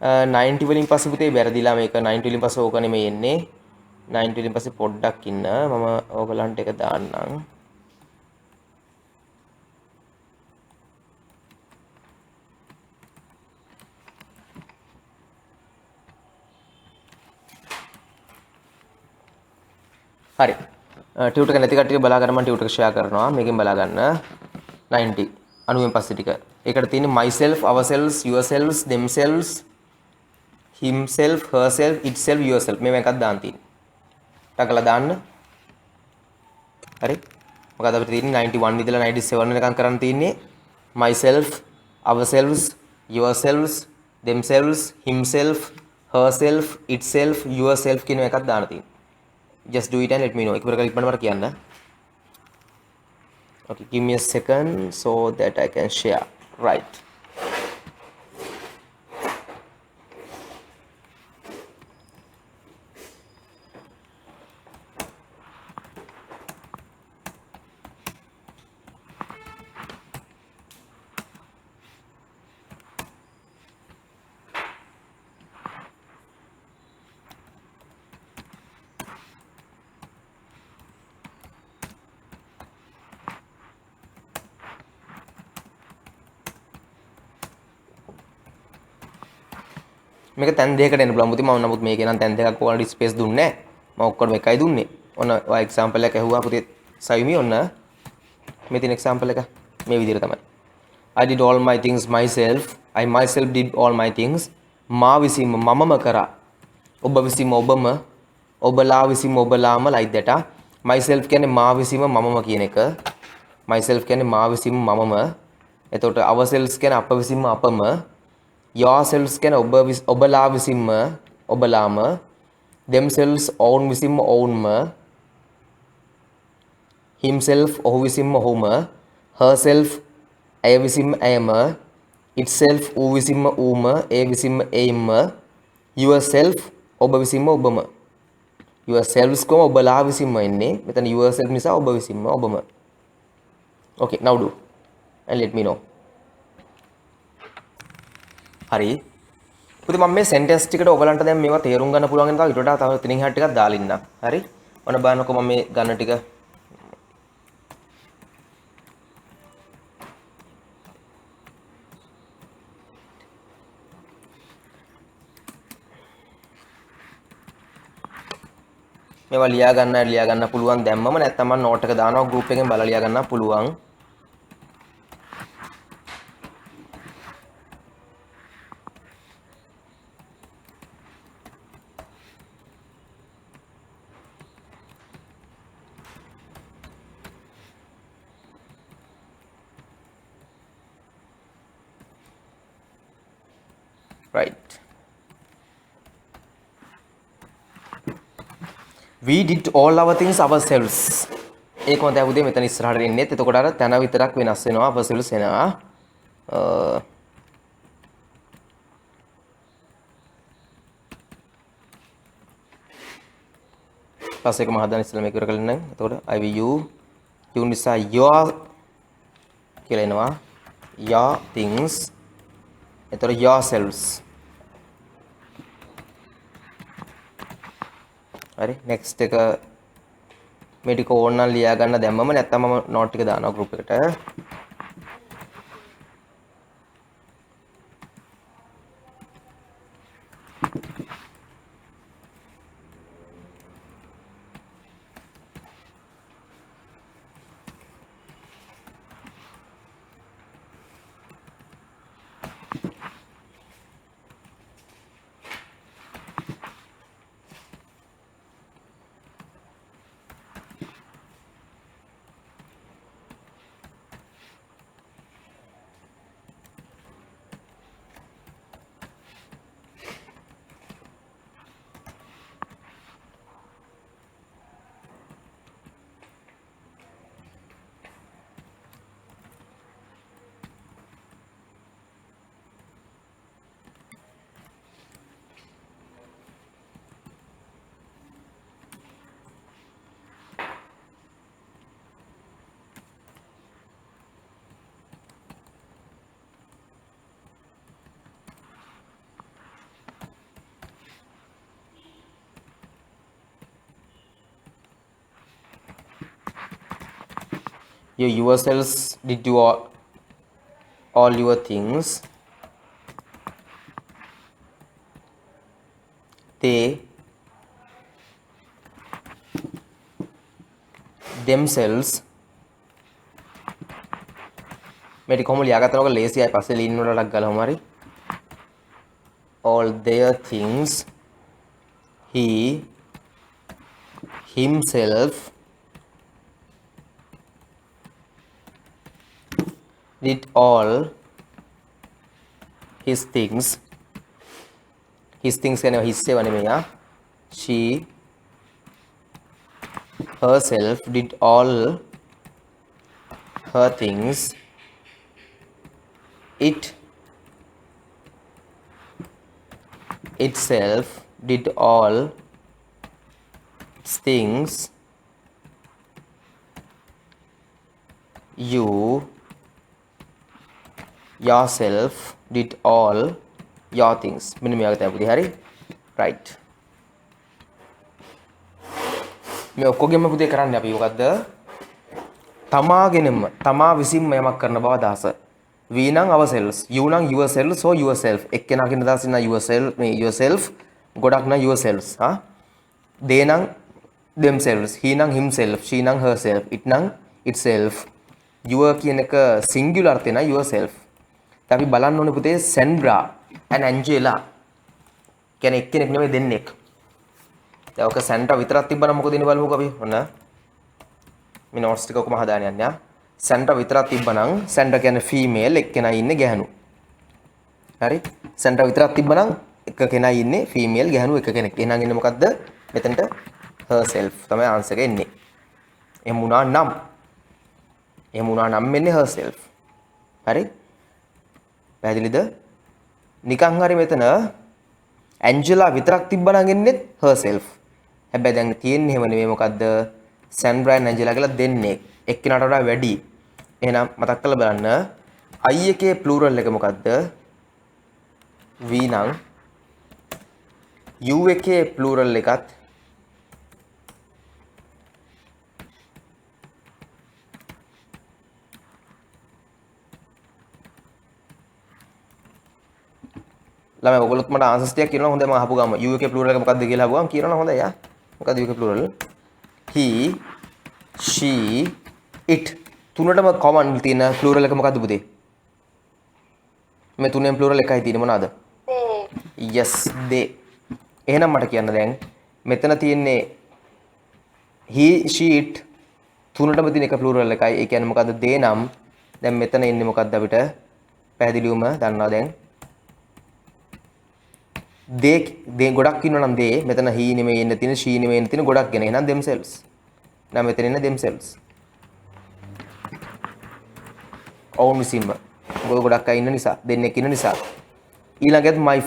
Uh, 90 වලින් පස්සේ පුතේ වැරදිලා මේක 90 වලින් පස්සේ ඕක නෙමෙයි එන්නේ 90 වලින් පස්සේ පොඩ්ඩක් ඉන්න මම ඕගලන්ට එක දාන්නම්. හරි ටියුටර් එක නැති කට්ටිය බලා ගන්න මම ටියුටර් එක ෂෙයා කරනවා මේකෙන් බලා ගන්න 90 90න් පස්සේ ටික ඒකට තියෙන්නේ myself ourselves yourselves themselves himself herself itself yourself මේ එකක් දාන්න තියෙන්නේ ටකලා දාන්න හරි මොකද අපිට තියෙන්නේ 91 ඉඳලා 97 වෙනකම් කරන්න තියෙන්නේ myself ourselves yourselves themselves himself herself itself yourself කියන එකක් දාන්න තියෙන්නේ just do it and let me know එක පෙර කලික් කරන්න මට කියන්න okay give me a second so that I can share right මේක තැන් දෙකකට එන්න පුළුවන් මුති මම නමුත් මේකේ නම් තැන් දෙකක් ඔයාලට ස්පේස් දුන්නේ නැහැ මම ඔක්කොම එකයි දුන්නේ ඔන්න ඔය එක්සැම්පල් එක ඇහුවා පුතේ සයුමි ඔන්න මේ තියෙන එක්සැම්පල් එක මේ විදිහට තමයි I did all my things myself I myself did all my things මා විසින්ම මමම කරා ඔබ විසින්ම ඔබම ඔබලා විසින්ම ඔබලාම like that myself කියන්නේ මා විසින්ම මමම කියන එක myself කියන්නේ මා විසින්ම මමම එතකොට ourselves කියන්නේ අප විසින්ම අපම yourselves කියන්නේ ඔබලා විසින්ම ඔබලාම themselves own විසින්ම ownම himself ඔහු විසින්ම ඔහුම herself ඇය විසින්ම ඇයම itself ඌ විසින්ම ඌම ඒ විසින්ම එයින්ම yourself ඔබ විසින්ම ඔබම yourselves කොම ඔබලා විසින්ම එන්නේ මෙතන yourself නිසා ඔබ විසින්ම ඔබම okay now do and let me know හරි පුතේ මම මේ සෙන්ටෙන්ස් ටිකට ඔයගලන්ට දැන් මේවා තේරුම් ගන්න පුළුවන් වෙන තව ඊට වඩා තව ඉතින් එහාට ටිකක් දාලා ඉන්න. හරි? ඔන්න බලන්නකො මම මේ ගන්න ටික මේවා ලියා ගන්න පුළුවන් දැම්මම නැත්නම් මම නෝට් එක දානවා ගෲප් එකෙන් බලලා ලියා ගන්න පුළුවන්. right we did all our things ourselves. ඒක මම දැන් උදේ මෙතන ඉස්සරහට එන්නේ. එතකොට අර තන විතරක් වෙනස් වෙනවා ourselves එනවා. පස්සේ එක මම හදන්න ඉස්සෙල්ලා මේක ඉවර කරලා ඉන්නම්. එතකොට I will you නිසා your කියලා එනවා. your things. එතකොට yourselves. හරි next එක මේ ටික ඕන නම් ලියා ගන්න දැම්මම නැත්නම් මම note ටික දානවා group එකට. You yourselves did you all your things. They themselves මේක කොහොම ලියාගත්තනවක ලේසියයි පස්සේ ලියන්න වලක් ගාලා හොමාරි all their things he himself did all his things කියන්නේ හිස්සේව නෙමෙයි she herself did all her things it itself did all its things you yourself did all your things මෙන්න මේ වගේ තමයි හරි right මේ ඔක්කොගෙම පුතේ කරන්නේ අපි මොකද්ද තමාගෙනම තමා විසින්ම යමක් කරන බව අදහස we නම් ourselves you නම් yourself so yourself එක්කෙනාගෙන දාස් ඉන්න yourself මේ yourself ගොඩක් නම් yourselves they නම් themselves he නම් himself she නම් herself it නම් itself your කියන එක singular තේන yourself අපි බලන්න ඕනේ පුතේ සෙන්ඩ්‍රා and ඇන්ජෙලා කියන්නේ එක්කෙනෙක් නෙමෙයි දෙන්නෙක්. දැන් ඔක සෙන්ඩ්‍රා විතරක් තිබ්බනම් මොකද වෙන්නේ බලමුකෝ අපි. ඔන්න මේ නෝට්ස් ටික ඔක්කොම හදාගෙන යන්න. සෙන්ඩ්‍රා විතරක් තිබ්බනම් සෙන්ඩ්‍රා කියන්නේ ෆීමේල් එක්කෙනා ඉන්නේ ගැහණු. හරි? සෙන්ඩ්‍රා විතරක් තිබ්බනම් එක කෙනා ඉන්නේ ෆීමේල් ගැහණු එක කෙනෙක්. එහෙනම් ඉන්නේ මොකද්ද? මෙතනට herself තමයි ආන්සර් එක එන්නේ. එහෙම වුණා නම් මෙන්නේ herself. හරි? පැහැදිලිද? නිකන් හරි මෙතන ඇන්ජෙලා විතරක් තිබ්බනම් එන්නේ herself. හැබැයි දැන් තියෙන්නේ එහෙම නෙමෙයි මොකද්ද? සැන්ඩ්‍රා and ඇන්ජෙලා කියලා දෙන්නේ. එක්කෙනාට වඩා වැඩි. එහෙනම් මතක් කරලා බලන්න. I එකේ ප්ලූරල් එක මොකද්ද? we නම් u එකේ ප්ලූරල් එකත් ළමයි ඔයගොල්ලොත් මට ආන්සර්ස් ටිකක් කියනවා හොඳයි මම අහපු ගාම u එකේ ප්ලූරල් එක මොකක්ද කියලා අහපුවාම කියනවා හොඳයි යා මොකක්ද u එකේ plural he she it තුනටම common තියෙන ප්ලූරල් එක මොකක්ද පුතේ මේ තුනෙන් ප්ලූරල් එකයි තියෙන්නේ මොනවාද yes they එහෙනම් මට කියන්න දැන් මෙතන තියෙන්නේ he she it තුනටම තියෙන එක ප්ලූරල් එකයි ඒ කියන්නේ මොකද්ද they නම් දැන් මෙතන ඉන්නේ මොකද්ද අපිට පැහැදිලිවම දන්නවා දැන් they ගොඩක් ඉන්නවා නම් they මෙතන he නෙමෙයි එන්න තියෙන she නෙමෙයි එන්න තියෙන ගොඩක් ගෙන එහෙනම් themselves නම් මෙතන ඉන්න themselves ඔවුන් විසින්ම මොකද ගොඩක් අය ඉන්න නිසා දෙන්නෙක් ඉන්න නිසා ඊළඟට my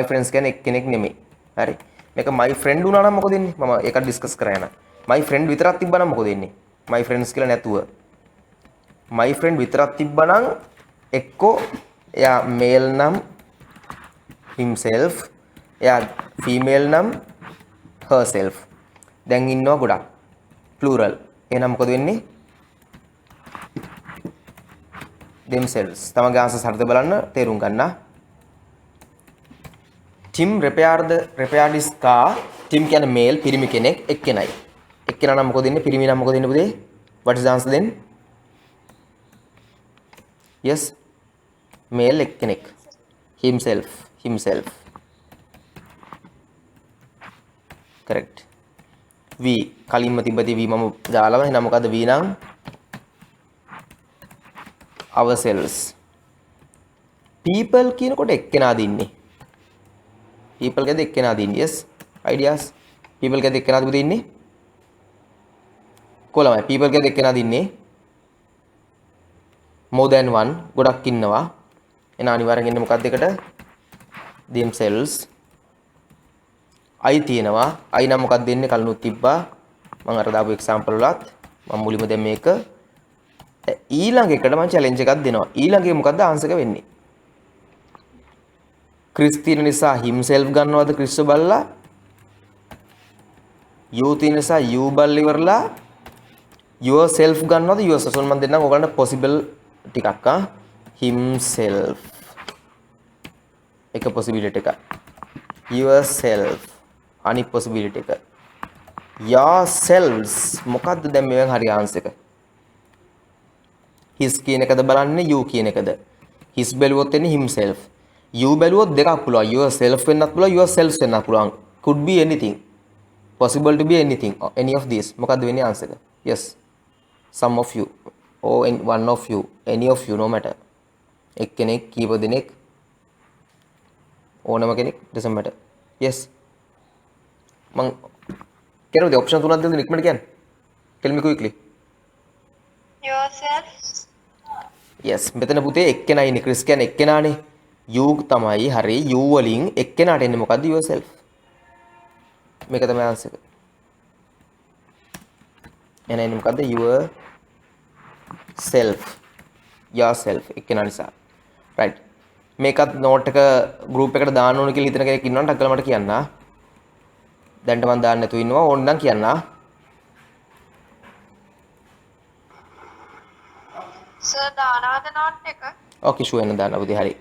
friends කියන්නේ එක්කෙනෙක් නෙමෙයි හරි මේක my friend වුණා නම් මොකද වෙන්නේ මම ඒක ඩිස්කස් කරා යන my friend විතරක් තිබ්බනම් මොකද වෙන්නේ my friends කියලා නැතුව my friend විතරක් තිබ්බනම් එක්කෝ එයා male නම් himself එයා female නම් herself දැන් ඉන්නවා ගොඩක් plural එහෙනම් මොකද වෙන්නේ themselves තමගේ ආන්සර්ස් හරිද බලන්න තේරුම් ගන්න Tim repaired his car Tim කියන්නේ male පිරිමි කෙනෙක් එක්කෙනයි එක්කෙනා නම් මොකද වෙන්නේ පිරිමි නම් මොකද වෙන්නේ පුතේ what is the answer then yes male එක්කෙනෙක් himself correct we කලින්ම තිබ්බදී we මම දාලම එහෙනම් මොකද we නම් ourselves people කියනකොට එක්කෙනා දින්නේ people කියද එක්කෙනා දින්නේ yes ideas people කියද එක්කෙනාද පුතේ ඉන්නේ කොළමයි people කියද එක්කෙනා දින්නේ more than one ගොඩක් ඉන්නවා එන අනිවාර්යෙන් එන්නේ මොකක්ද එකට themselves I තියෙනවා I නම් මොකක්ද දෙන්නේ කලිනුත් තිබ්බා මම අර දාපු එක්සැම්පල් වලත් මම මුලින්ම දැන් මේක ඊළඟ එකට මම චැලෙන්ජ් එකක් දෙනවා ඊළඟ එක මොකක්ද ආන්සර් එක වෙන්නේ ක්‍රිස් තියෙන නිසා himself ගන්නවද ක්‍රිස් බලලා you තියෙන නිසා you බලලා ඉවරලා yourself ගන්නවද yourself මම දෙන්නම් ඔයගලන්ට possible ටිකක් himself එක possibility එක yourself අනිත් possibility එක yourselves මොකද්ද දැන් මේවෙන් හරි ආන්සර් එක his කියන එකද බලන්නේ you කියන එකද his බැලුවොත් එන්නේ himself you බැලුවොත් දෙකක් පුළුවන් yourself වෙන්නත් පුළුවන් yourselves වෙන්නත් පුළුවන් could be anything possible to be anything any of these මොකද්ද වෙන්නේ ආන්සර් එක yes some of you or one of you any of you no matter එක්කෙනෙක් කීප දෙනෙක් ඕනම කෙනෙක් doesn't matter yes මං කියනවාද ඔප්ෂන් තුනක් දෙන්න ඉක්මනට කියන්න tell me quickly yourself yes මෙතන පුතේ එක්කෙනා ඉන්නේ ක්‍රිස් කියන්නේ එක්කෙනානේ you තමයි හරි you වලින් එක්කෙනාට එන්නේ මොකද්ද yourself මේක තමයි ආන්සර් එක එන එන්නේ මොකද්ද yourself එක්කෙනා නිසා right මේකත් නෝට් එක group එකට දාන්න ඕන කියලා හිතන කෙනෙක් ඉන්නවනම් ටක් කරලා මට කියන්න දැන්ට මම දාන්න නැතුව ඉන්නවා ඕන නම් කියන්න සර් දානවද නෝට් එක ඕකේ ෂුවර් එන්න දාන්න පුතේ හරි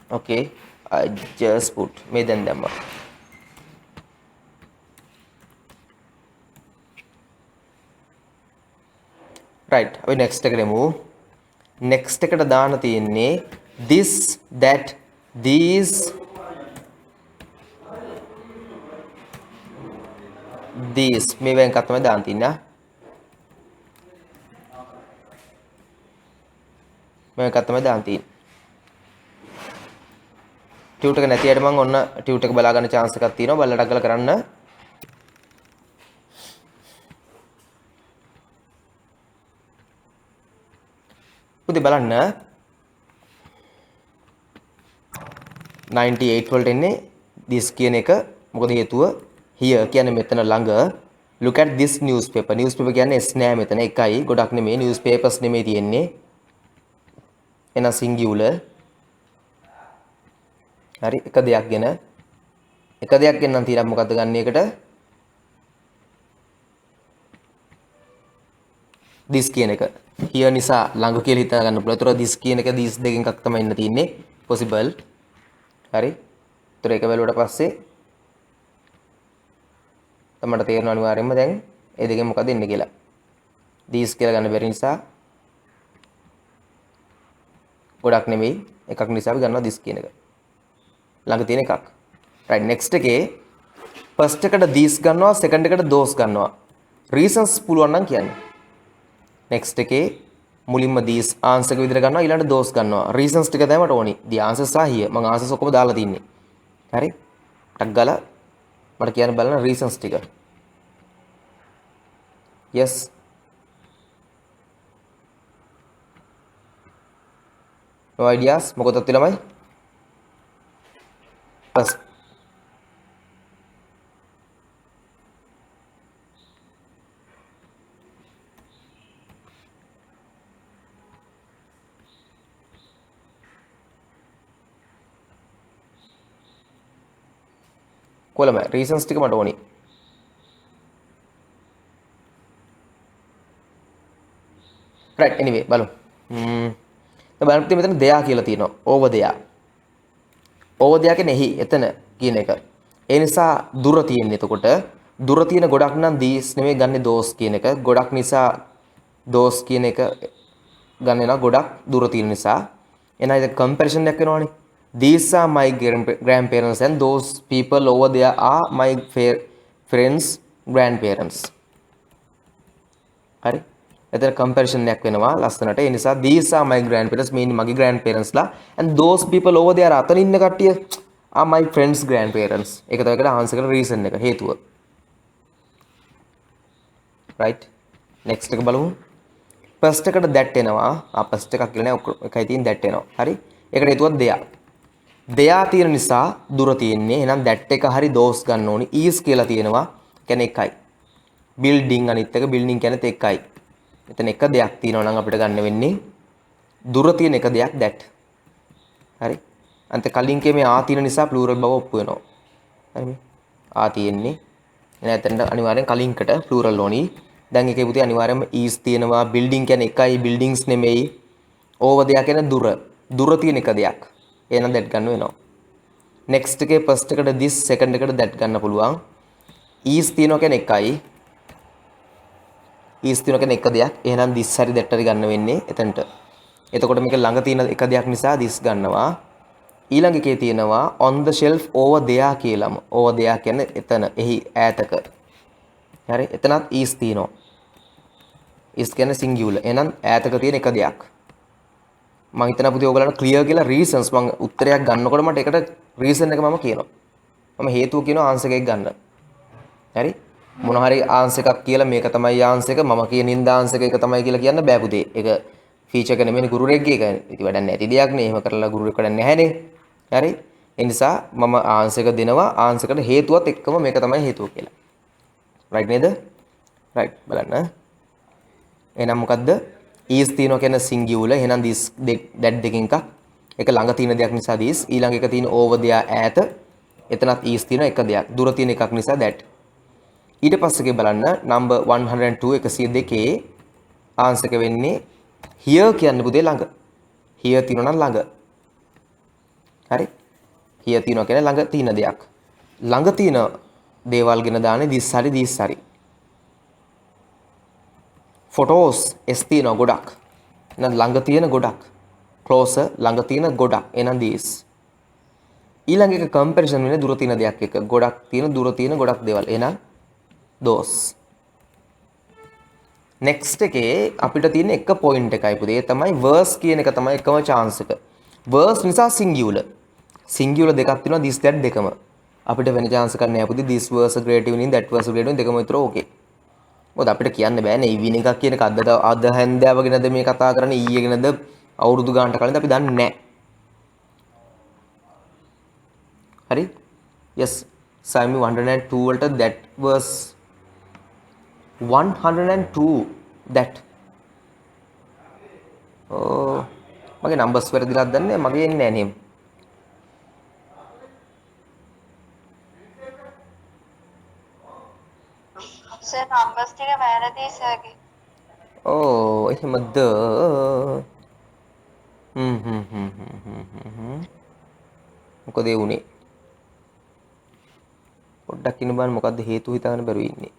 okay I just put මේ දැන් දැම්මා right අපි next එකට යමු next එකට දාන්න තියෙන්නේ this that these මේවෙන් එකක් තමයි දාන්න තියෙන්නේ මේක තමයි දාන්න තියෙන්නේ ටියුටර් එක නැති අයට මම ඔන්න ටියුටර් එක බලා ගන්න chance එකක් තියෙනවා බලලා ටග්ගල කරන්න පුතේ බලන්න 98 වලට එන්නේ this කියන එක මොකද හේතුව here කියන්නේ මෙතන ළඟ look at this newspaper කියන්නේ s නෑ මෙතන එකයි ගොඩක් නෙමෙයි newspapers නෙමෙයි තියෙන්නේ එන singular හරි එක දෙයක් ගැන නම් තියෙනවා මොකද්ද ගන්න එකට this කියන එක here නිසා ළඟ කියලා හිතා ගන්න පුළුවන්. ඒතර this කියන එක these දෙකෙන් එකක් තමයි ඉන්න තියෙන්නේ possible. හරි. ඒතර ඒක බැලුවට පස්සේ තමයි තේරෙනවා අනිවාර්යයෙන්ම දැන් ඒ දෙකෙන් මොකද ඉන්නේ කියලා. these කියලා ගන්න බැරි නිසා ගොඩක් නෙමෙයි එකක් නිසා අපි ගන්නවා this කියන එක. ළඟ තියෙන එකක්. right next එකේ first එකට these ගන්නවා second එකට those ගන්නවා reasons පුළුවන් නම් කියන්න next එකේ මුලින්ම these answer එක විදිහට ගන්නවා ඊළඟට those ගන්නවා reasons ටික දැමට ඕනි the answers are here මම answers ඔක්කොම දාලා තින්නේ හරි ටක් ගාලා මට කියන්න බලන්න reasons ටික yes no ideas මොකද ඔත් ළමයි first කොළම reasons ටික මට ඕනි right anyway බලමු දැන් බලන්න මෙතන දෙයා කියලා තියෙනවා over there over there කියන්නේ එහි එතන කියන එක ඒ නිසා දුර තියෙන්නේ එතකොට දුර තියෙන ගොඩක් නම් these නෙමෙයි ගන්නෙ those කියන එක ගොඩක් නිසා those කියන එක ගන්න වෙනවා ගොඩක් දුර තියෙන නිසා එහෙනම් ඒක comparison එකක් වෙනවනේ these are my grandparents and those people over there are my friends grandparents හරි එතන comparison එකක් වෙනවා ලස්සනට ඒ නිසා these are my grandparents meaning මගේ grandparents ලා and those people over there අතන ඉන්න කට්ටිය are my friends grandparents ඒක තමයි ඒකට answer එකට reason එක හේතුව right next එක බලමු first එකට that එනවා first එකක් කියලා නෑ එකයි තියෙන that එනවා හරි ඒකට හේතුවක් දෙයා තියෙන නිසා දුර තියෙන්නේ එහෙනම් that එක හරි those ගන්න ඕනි is කියලා තියෙනවා කියන්නේ එකයි building අනිත් එක building කියනත් එකයි එතන එක දෙයක් තියෙනවා නම් අපිට ගන්න වෙන්නේ දුර තියෙන එක දෙයක් that හරි අන්ත කලින් කේ මේ ආ තියෙන නිසා plural බව ඔප්පු වෙනවා හරි මේ ආ තියෙන්නේ එහෙනම් එතනට අනිවාර්යෙන් කලින්කට plural ඕනි දැන් එකේ පුතේ අනිවාර්යෙන්ම is තියෙනවා building කියන්නේ එකයි buildings නෙමෙයි over there කියන්නේ දුර තියෙන එක දෙයක් එහෙනම් that ගන්න වෙනවා next එකේ first එකට this second එකට that ගන්න පුළුවන් is තියෙනවා කියන්නේ එකයි is තියෙනවා කියන්නේ එක දෙයක් එහෙනම් this හරි that හරි ගන්න වෙන්නේ එතනට එතකොට මේක ළඟ තියෙන එක දෙයක් නිසා this ගන්නවා ඊළඟ එකේ තියෙනවා on the shelf over there කියලාම over there කියන්නේ එතන එහි ඈතක හරි එතනත් is තියෙනවා is කියන්නේ singular එහෙනම් ඈතක තියෙන එක දෙයක් මම හිතනවා පුතේ ඔයගලන්ට ක්ලියර් කියලා reasons මම උත්තරයක් ගන්නකොට මට ඒකට reason එක මම කියනවා මම හේතුව කියනවා answer එකක් ගන්න හරි මොන හරි answer එකක් කියලා මේක තමයි answer එක මම කියන ඉඳ answer එක තමයි කියලා කියන්න බෑ පුතේ ඒක ෆීචර් එක නෙමෙයි ගුරුරෙක්ගේ එක ඉතින් වැඩක් නැති දෙයක් නේ එහෙම කරලා ගුරුරෙක් වැඩක් නැහැනේ හරි ඒ නිසා මම answer එක දෙනවා answer එකට හේතුවත් එක්කම මේක තමයි හේතුව කියලා right නේද right බලන්න එහෙනම් මොකද්ද is තියෙනවා කියන්නේ singular එහෙනම් this that දෙකෙන් එකක් ඒක ළඟ තියෙන දෙයක් නිසා this ඊළඟ එක තියෙන over there ඈත එතනත් is තියෙන එක දෙයක් දුර තියෙන එකක් නිසා that ඊට පස්සේ බලන්න number 102 102 answer එක වෙන්නේ here කියන්නේ පුතේ ළඟ here තියෙනවා නම් ළඟ හරි here තියෙනවා කියන්නේ ළඟ තියෙන දෙයක් ළඟ තියෙන දේවල් ගෙන දාන්නේ this හරි this හරි photos s තියෙනවා ගොඩක් එහෙනම් ළඟ තියෙන ගොඩක් closer ළඟ තියෙන ගොඩක් එහෙනම් these ඊළඟ එක comparison වෙන්නේ දුර තියෙන දෙයක් එක ගොඩක් තියෙන දුර තියෙන ගොඩක් දේවල් එහෙනම් those next එකේ අපිට තියෙන එක point එකයි පුතේ තමයි verse කියන එක තමයි එකම chance එක verse නිසා singular දෙකක් තියෙනවා this that දෙකම අපිට වෙන chance එකක් නෑ පුතේ this verse greater meaning that verse greater meaning දෙකම විතර ඕකේ මොකද අපිට කියන්න බෑනේ ඊවින එකක් කියන එක අද හැන්දෑව ගැනද මේ කතා කරන්නේ ඊයේ ගැනද අවුරුදු ගානකට කලින්ද අපි දන්නේ නැහැ. හරි? yes Psalm 102 වලට that verse 102 that මගේ numbers වැරදිලාද දන්නේ මගේ එන්නේ නැහැ නේම. සර් නම්බර්ස් ටික වැරදි සර්ගේ. එහෙමද? මොකද ඒ උනේ? පොඩ්ඩක් ඉන්න බලන්න මොකද්ද හේතුව හිතාගෙන බැරුව ඉන්නේ.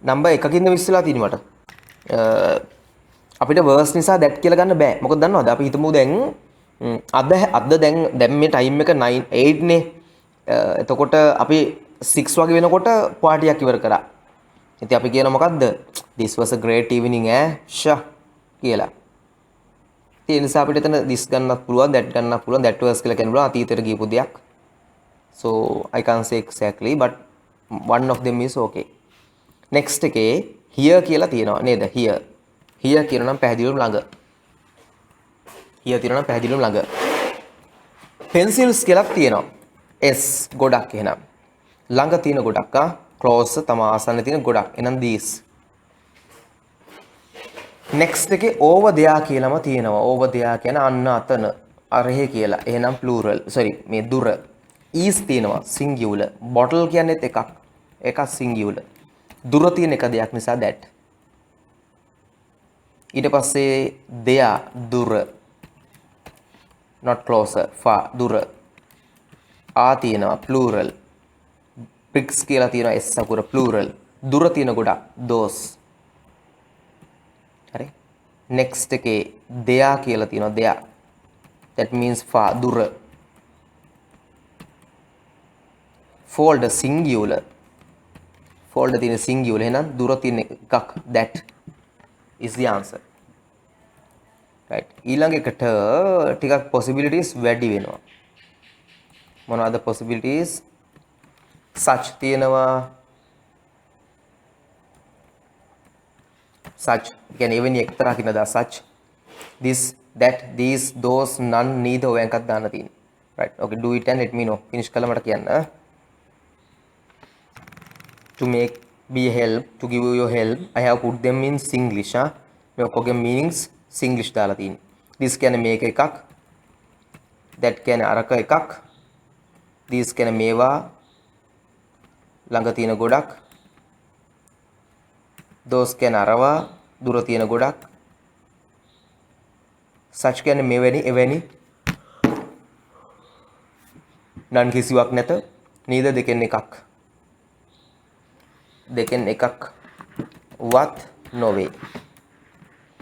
නම්බර් එකකින්ද මිස් වෙලා තියෙන්නේ මට. අපිට verse නිසා that කියලා ගන්න බෑ. මොකද දන්නවද? අපි හිතමු දැන් අද දැන් මේ time එක 9 8 නේ. එතකොට අපි 6 වගේ වෙනකොට පාටියක් ඉවර කරා. ඉතින් අපි කියන මොකද්ද? This was a great evening ෂා කියලා. ඒ නිසා අපිට එතන this ගන්නත් පුළුවන් that ගන්නත් පුළුවන් that was කියලා කියන්න පුළුවන් අතීතයට ගියපු දෙයක්. So I can't say exactly but one of them is okay. Next එකේ here කියලා තියෙනවා නේද? Here කියන නම් පැහැදිලිවම ළඟ. Here තියෙනවා නම් පැහැදිලිවම ළඟ. Pencils කියලා තියෙනවා. S ගොඩක් එහෙනම්. ළඟ තියෙන ගොඩක් close තම ආසන්න තියෙන ගොඩක්. එහෙනම් these. Next එකේ over there කියලාම තියෙනවා. over there කියන අන්න අතන. අරහෙ කියලා. එහෙනම් plural. sorry මේ දුර. is තියෙනවා singular. bottle කියන්නේත් එකක්. එකක් singular. දුර තියෙන එක දෙයක් නිසා that. ඊට පස්සේ there දුර. not closer far දුර. තියෙනවා plural. bricks කියලා තියෙනවා s අකුර plural. දුර තියෙන ගොඩක් those. හරි. next එකේ there කියලා තියෙනවා there. that means far දුර. folder singular. folder තියෙන singular එහෙනම් දුර තියෙන එකක් that is the answer. right. ඊළඟ එකට ටිකක් possibilities වැඩි වෙනවා. මොනවාද possibilities? such තියෙනවා. such කියන්නේ එවැනි එක්තරා කියන දා such this that these those none neither ඔය එකක් දාන්න තියෙන්නේ. right. okay do it and let me know. finish කළා මට කියන්න. to make be help to give you your help I have put them in Singlish. මේ ඔක්කොගේ meanings Singlish දාලා තියෙන්නේ. this කියන්නේ මේක එකක්. that කියන්නේ අරක එකක්. this කියන්නේ මේවා ළඟ තියෙන ගොඩක්. those කියන්නේ අරවා දුර තියෙන ගොඩක්. such කියන්නේ මෙවැනි එවැනි. none කිසිවක් නැත. neither දෙකෙන් එකක්. දෙකෙන් එකක් වත් නොවේ.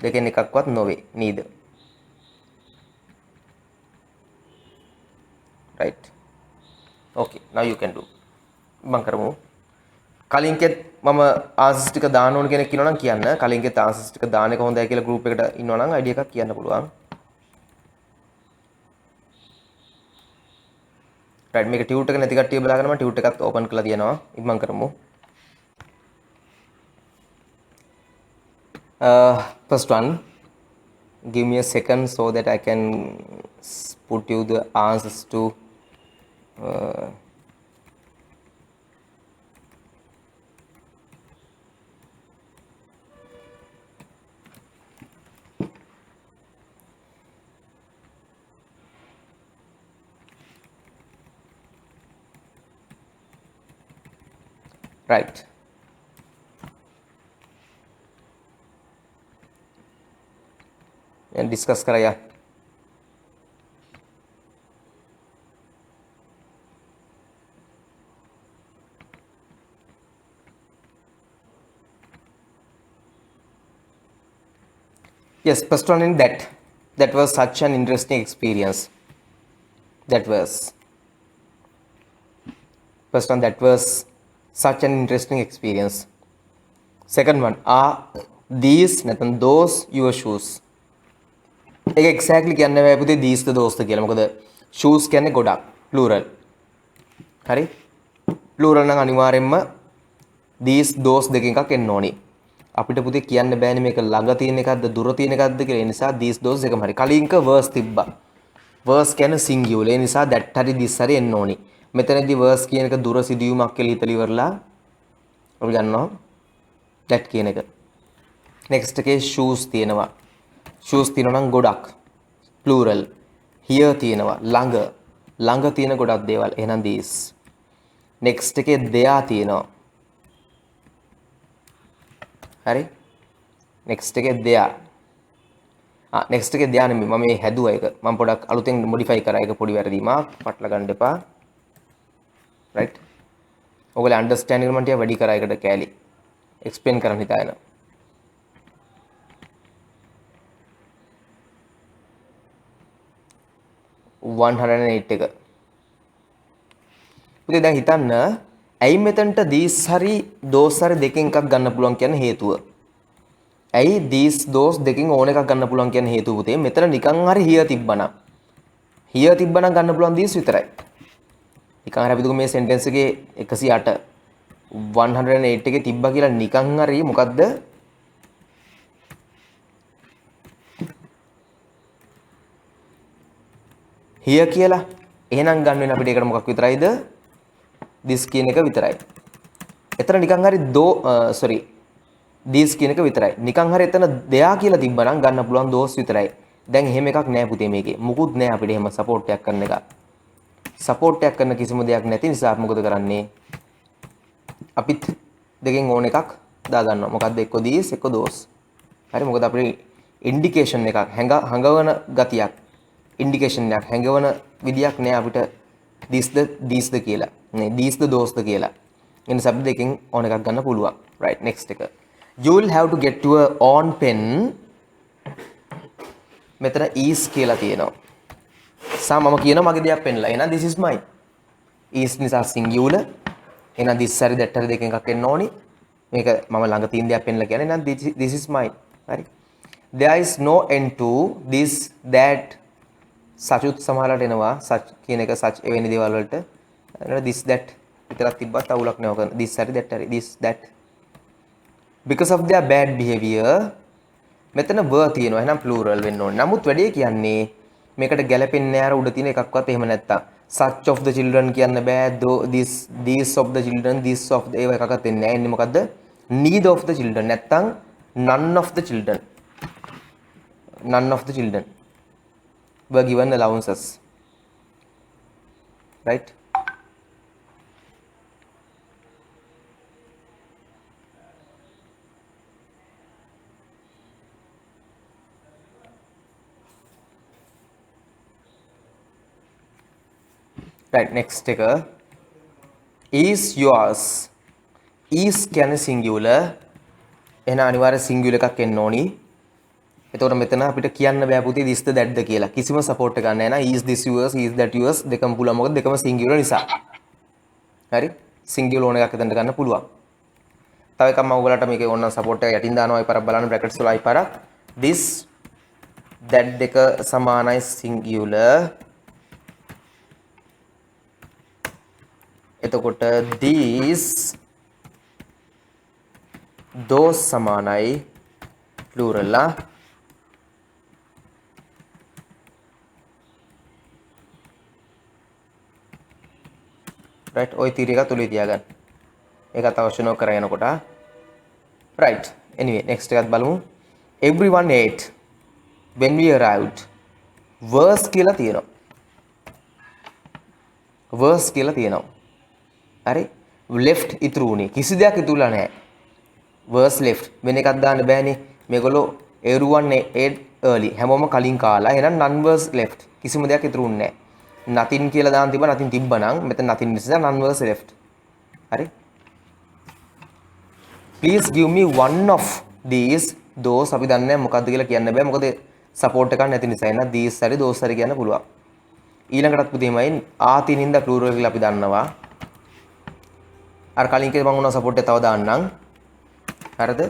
දෙකෙන් එකක්වත් නොවේ neither. right. okay now you can do. මම කරමු. කලින්කෙත් මම ආන්සර්ස් ටික දාන්න ඕන කෙනෙක් ඉන්නවා නම් කියන්න. කලින්කෙත් ආන්සර්ස් ටික දාන එක හොඳයි කියලා group එකට ඉන්නවා නම් idea එකක් කියන්න පුළුවන්. right මේක ටියුට් එක නැති කට්ටිය බලාගෙන මම ටියුට් එකත් open කරලා තියෙනවා. ඉක්මන් කරමු. First one, give me a second so that I can put you the answers to right. and discuss කරaya. yes first one in that was such an interesting experience. that was first one that was such an interesting experience. second one are these නැත්නම් those your shoes. ඒක exactly කියන්න බෑ පුතේ these the those කියලා. මොකද shoes කියන්නේ ගොඩක් plural. හරි? plural නම් අනිවාර්යෙන්ම these those දෙකෙන් එකක් එන්න ඕනි. අපිට පුතේ කියන්න බෑනේ මේක ළඟ තියෙන එකක්ද දුර තියෙන එකක්ද කියලා. ඒ නිසා these those දෙකම හරි. කලින්ක verse තිබ්බා. verse කියන්නේ singular. ඒ නිසා that හරි this හරි එන්න ඕනි. මෙතනදී verse කියන එක දුර සිදුවීමක් කියලා හිතලා ඉවරලා අපි ගන්නවා that කියන එක. next එකේ shoes තියෙනවා. shoes තියෙනවා නම් ගොඩක් plural. here තියෙනවා ළඟ තියෙන ගොඩක් දේවල්. එහෙනම් these. next එකේ there තියෙනවා. හරි? next එකේ there. next එකේ there නෙමෙයි මම මේ හැදුවා එක. මම පොඩක් අලුතෙන් modify කරා ඒක පොඩි වැරදීමක්. පටල ගන්න එපා. right? ඔයගොල්ලෝ understanding එක මම ටික වැඩි කරා ඒකට කෑලි. explain කරන්න හිතාගෙන. 108 එක. පුතේ දැන් හිතන්න ඇයි මෙතනට these හරි those හරි දෙකෙන් එකක් ගන්න පුළුවන් කියන හේතුව. ඇයි these those දෙකෙන් ඕන එකක් ගන්න පුළුවන් කියන හේතුව පුතේ මෙතන නිකන් හරි here තිබ්බනම්. here තිබ්බනම් ගන්න පුළුවන් these විතරයි. නිකන් හරි අපි දුක මේ sentence එකේ 108 108 එකේ තිබ්බා කියලා නිකන් හරි මොකද්ද? here කියලා. එහෙනම් ගන්න වෙන අපිට ඒකට මොකක් විතරයිද? this කියන එක විතරයි. එතන නිකන් හරි this කියන එක විතරයි. නිකන් හරි එතන දෙයා කියලා තිබ්බනම් ගන්න පුළුවන් those විතරයි. දැන් එහෙම එකක් නෑ පුතේ මේකේ. මුකුත් නෑ අපිට එහෙම සපෝට් එකක් කරන එක. සපෝට් එකක් කරන කිසිම දෙයක් නැති නිසා අපි මොකද කරන්නේ? අපිත් දෙකෙන් ඕන එකක් දාගන්නවා. මොකද්ද? එක්ක these එක්ක those. හරි මොකද අපිට ඉන්ඩිකේෂන් එකක් හංගවන ගතියක් ඉන්ඩිකේෂන් එකක් හැඟවන විදියක් නෑ අපිට these ද කියලා. නේ these ද those ද කියලා. එන්න සබ් දෙකෙන් ඕන එකක් ගන්න පුළුවන්. right next එක. You will have to get to a on pen. මෙතන is කියලා තියෙනවා. මම කියනවා මගේ දෙයක් පෙන්නලා. එහෙනම් this is mine. is නිසා singular. එහෙනම් this හරි that හරි දෙකෙන් එකක් එන්න ඕනි. මේක මම ළඟ තියෙන දෙයක් පෙන්නලා කියන්නේ. එහෙනම් this is mine. හරි. There is no end to this that සචුත් සමහරට එනවා සච් කියන එක සච් එවැනි දේවල් වලට this that විතරක් තිබ්බත් අවුලක් නෑ ඔක this හරි that හරි this that because of their bad behavior මෙතන were තියෙනවා එහෙනම් plural වෙන්න ඕනේ. නමුත් වැඩේ කියන්නේ මේකට ගැලපෙන්නේ නෑ අර උඩ තියෙන එකක්වත් එහෙම නැත්තම් such of the children කියන්න බෑ these of the children this of the ඒව එකක්වත් එන්නේ නෑ. එන්නේ මොකද්ද? neither of the children නැත්තම් none of the children were given allowances. Right? Right, next එක is yours. is කියන්නේ singular. එහෙනම් අනිවාර්ය singular එකක් එන්න ඕනි. එතකොට මෙතන අපිට කියන්න බෑ පුතේ this ද that ද කියලා. කිසිම සපෝට් එකක් නැහැ නේද? is this yours is that yours දෙකම පුළුවන්. මොකද දෙකම singular නිසා. හරි? singular ඕන එකක් එතනට ගන්න පුළුවන්. තව එකක් මම ඔයගලට මේකේ ඕන සපෝට් එක යටින් දානවා අයිපාරක් බලන්න බ්‍රැකට්ස් වල අයිපාරක්. this that දෙක සමානයි singular. එතකොට these those සමානයි plural ලා. right ඔය තීරය එක තුලේ තියාගන්න. ඒකත් අවශ්‍ය නො කර යනකොට. right anyway next එකත් බලමු. everyone ate when we arrived. verse කියලා තියෙනවා. verse කියලා තියෙනවා. හරි left ඉතුරු උනේ. කිසි දෙයක් ඉතුරුලා නැහැ. verse left වෙන එකක් දාන්න බෑනේ. මේගොල්ලෝ everyone ate early. හැමෝම කලින් කාලා. එහෙනම් none was left. කිසිම දෙයක් ඉතුරු උන්නේ නැහැ. nothing කියලා දාන්න තිබ්බා nothing තිබ්බනම් මෙතන nothing නිසා none was left. හරි. please give me one of these those අපි දන්නේ නැහැ මොකද්ද කියලා කියන්න බෑ. මොකද support එකක් නැති නිසා. එහෙනම් these හරි those හරි කියන්න පුළුවන්. ඊළඟටත් පුතේමයි ආතිනින්ද plural කියලා අපි දන්නවා. අර කලින් කිව්ව මම උනා support එක තව දාන්නම්. හරිද?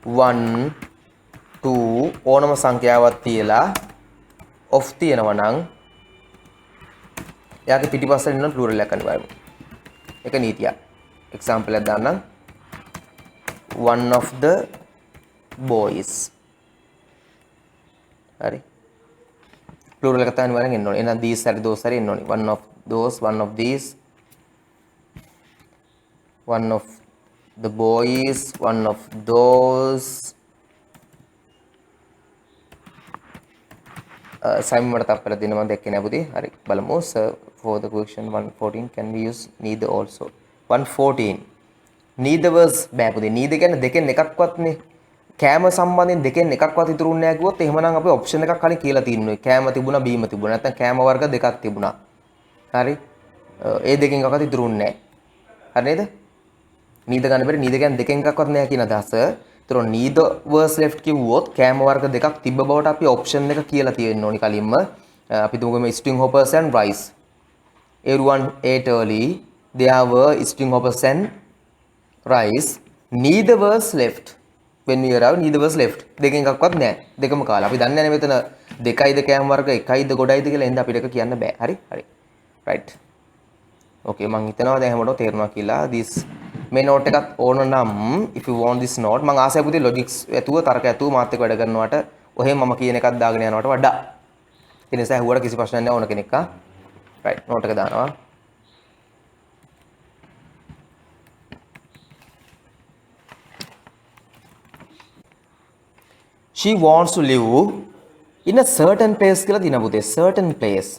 1 2 ඕනම සංඛ්‍යාවක් තියලා of තියෙනවා නම් එයාගේ පිටිපස්සෙන් ඉන්න plural එකක් අනිවාර්යයෙන්ම. ඒක නීතියක්. example එකක් දාන්නම්. one of the boys. හරි. plural එක තමයි අනිවාර්යෙන් එන්න ඕනේ. එහෙනම් these හරි those හරි එන්න ඕනේ. one of those, one of these, one of the boys, one of those. Simon මට තප්පල දෙන්න මම දැක්කේ නෑ පුතේ. හරි බලමු. Sir, for the question 114 can we use neither also? 114 neither was බෑ පුතේ. neither කියන්නේ දෙකෙන් එකක්වත්නේ. කෑම සම්බන්ධයෙන් දෙකෙන් එකක්වත් ඉතුරුන්නේ නැහැ කිව්වොත් එහෙමනම් අපි ඔප්ෂන් එකක් කලින් කියලා තියෙනවා. කෑම තිබුණා, බීම තිබුණා. නැත්නම් කෑම වර්ග දෙකක් තිබුණා. හරි. ඒ දෙකෙන් එකක්වත් ඉතුරුන්නේ නැහැ. හරි නේද? neither ගන්න බැරි. neither කියන්නේ දෙකෙන් එකක්වත් නැහැ කියන අදහස. ඒතර neither was left කිව්වොත් කෑම වර්ග දෙකක් තිබ්බ බවට අපි ඔප්ෂන් එක කියලා තියෙන්න ඕනි කලින්ම. අපි තුමුගම string hoppers and rice. Everyone ate early. There were string hoppers and rice. Neither was left. When we arrived, neither was left. දෙකෙන් එකක්වත් නැහැ. දෙකම කාලා. අපි දන්නේ නැහැ මෙතන දෙකයිද කෑම වර්ග එකයිද ගොඩයිද කියලා එඳ අපිට එක කියන්න බෑ. හරි? හරි. right. okay මම හිතනවා දැන් හැමෝටම තේරුණා කියලා. this මේ note එකත් ඕන නම් if you want this note මම ආසයි පුතේ logics ඇතුව තර්ක ඇතුව මාත් එක්ක වැඩ කරනවට ඔහෙ මම කියන එකක් දාගෙන යනවට වඩා. ඒ නිසා ඇහුවට කිසි ප්‍රශ්නයක් නැහැ ඕන කෙනෙක් ආ. right note එක දානවා. She wants to live in a certain place කියලා දින පුතේ certain place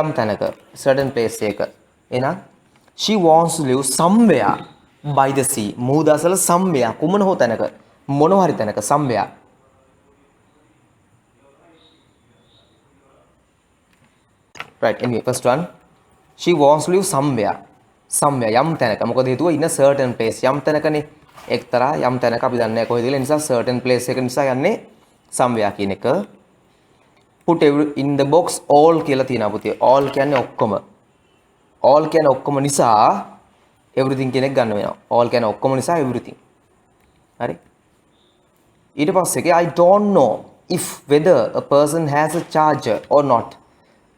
යම් තැනක certain place එක එහෙනම් she wants to live somewhere by the sea මූදාසල somewhere කුමන හෝ තැනක මොන හරි තැනක somewhere right anyway first one she wants to live somewhere යම් තැනක මොකද හේතුව in a certain place යම් තැනකනේ එක්තරා යම් තැනක අපි දන්නේ නැහැ කොහෙද කියලා නිසා certain place එක නිසා යන්නේ somewhere කියන එක put in the box all කියලා තියෙනවා පුතේ all කියන්නේ ඔක්කොම නිසා everything කියන එක ගන්න වෙනවා all කියන්නේ ඔක්කොම නිසා everything හරි ඊට පස්සේ I don't know if whether a person has a charger or not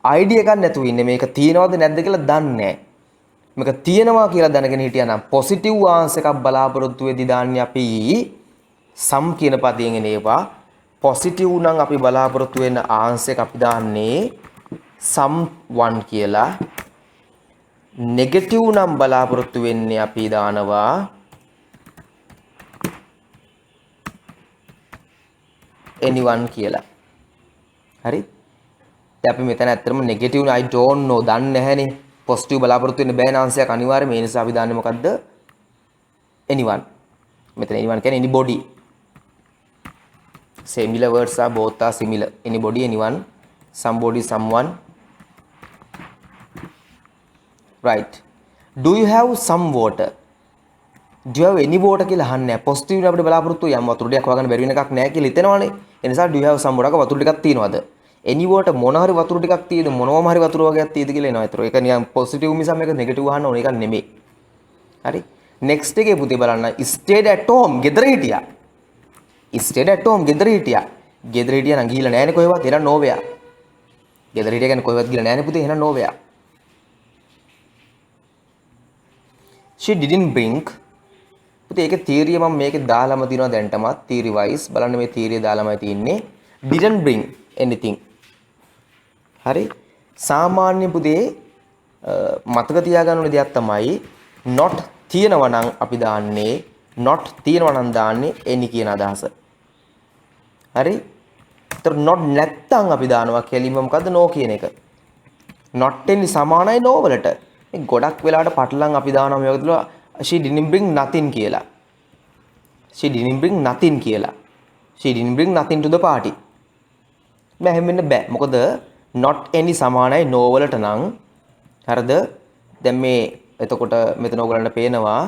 idea එකක් නැතුව ඉන්නේ මේක තියෙනවද නැද්ද කියලා දන්නේ නැහැ මේක තියෙනවා කියලා දැනගෙන හිටියා නම් පොසිටිව් ආන්සර් එකක් බලාපොරොත්තු වෙදි දාන්නේ අපි සම් කියන පදයෙන් එනේවා පොසිටිව් නම් අපි බලාපොරොත්තු වෙන ආන්සර් එක අපි දාන්නේ සම් 1 කියලා නෙගටිව් නම් බලාපොරොත්තු වෙන්නේ අපි දානවා anyone කියලා හරි දැන් අපි මෙතන ඇත්තටම නෙගටිව් I don't know දන්නේ නැහැනේ positive බලාපොරොත්තු වෙන්න බෑ ආන්සරයක් අනිවාර්යයෙන් මේ නිසා අපි දාන්නේ මොකද්ද anyone මෙතන anyone කියන්නේ anybody similar words are both are similar anybody anyone somebody someone right do you have some water do you have any water කියලා අහන්නේ positive නේ අපිට බලාපොරොත්තු යම් වතුර ටිකක් හොයාගන්න බැරි වෙන එකක් නැහැ කියලා හිතනවනේ ඒ නිසා do you have some water වතුර ටිකක් තියෙනවද any water මොන හරි වතුර ටිකක් තියෙද මොනවම හරි වතුර වගේක් තියෙද කියලා එනවා. ඒතර ඒක නිකන් පොසිටිව් මිසක් මේක නෙගටිව් අහන්න ඕන එකක් නෙමෙයි. හරි. next එකේ පුතේ බලන්න stayed at home ගෙදර හිටියා. stayed at home ගෙදර හිටියා. ගෙදර හිටියා නම් ගිහිල්ලා නැහැනේ කොහෙවත්. එහෙනම් nowhere. ගෙදර හිටියා කියන්නේ කොහෙවත් ගිහිල්ලා නැහැනේ පුතේ. එහෙනම් nowhere. she didn't bring පුතේ ඒකේ theory මම මේකේ දාලාම දිනවා දැන්ටමත් theory wise බලන්න මේ theory දාලාමයි තියෙන්නේ. didn't bring anything හරි සාමාන්‍ය පුතේ මතක තියාගන්න ඕන දෙයක් තමයි not තියෙනවා නම් අපි දාන්නේ not තියෙනවා නම් දාන්නේ any කියන අදහස හරි ඒතර not නැත්තම් අපි දානවා කෙලින්ම මොකද්ද no කියන එක not any සමානයි no වලට මේ ගොඩක් වෙලාවට පටලම් අපි දානවා මේ වගේ තුල she didn't bring nothing කියලා she didn't bring nothing to the party බෑ එහෙම වෙන්න බෑ මොකද not any සමානයි no වලට නම් හරිද දැන් මේ එතකොට මෙතන ඔයගලන්ට පේනවා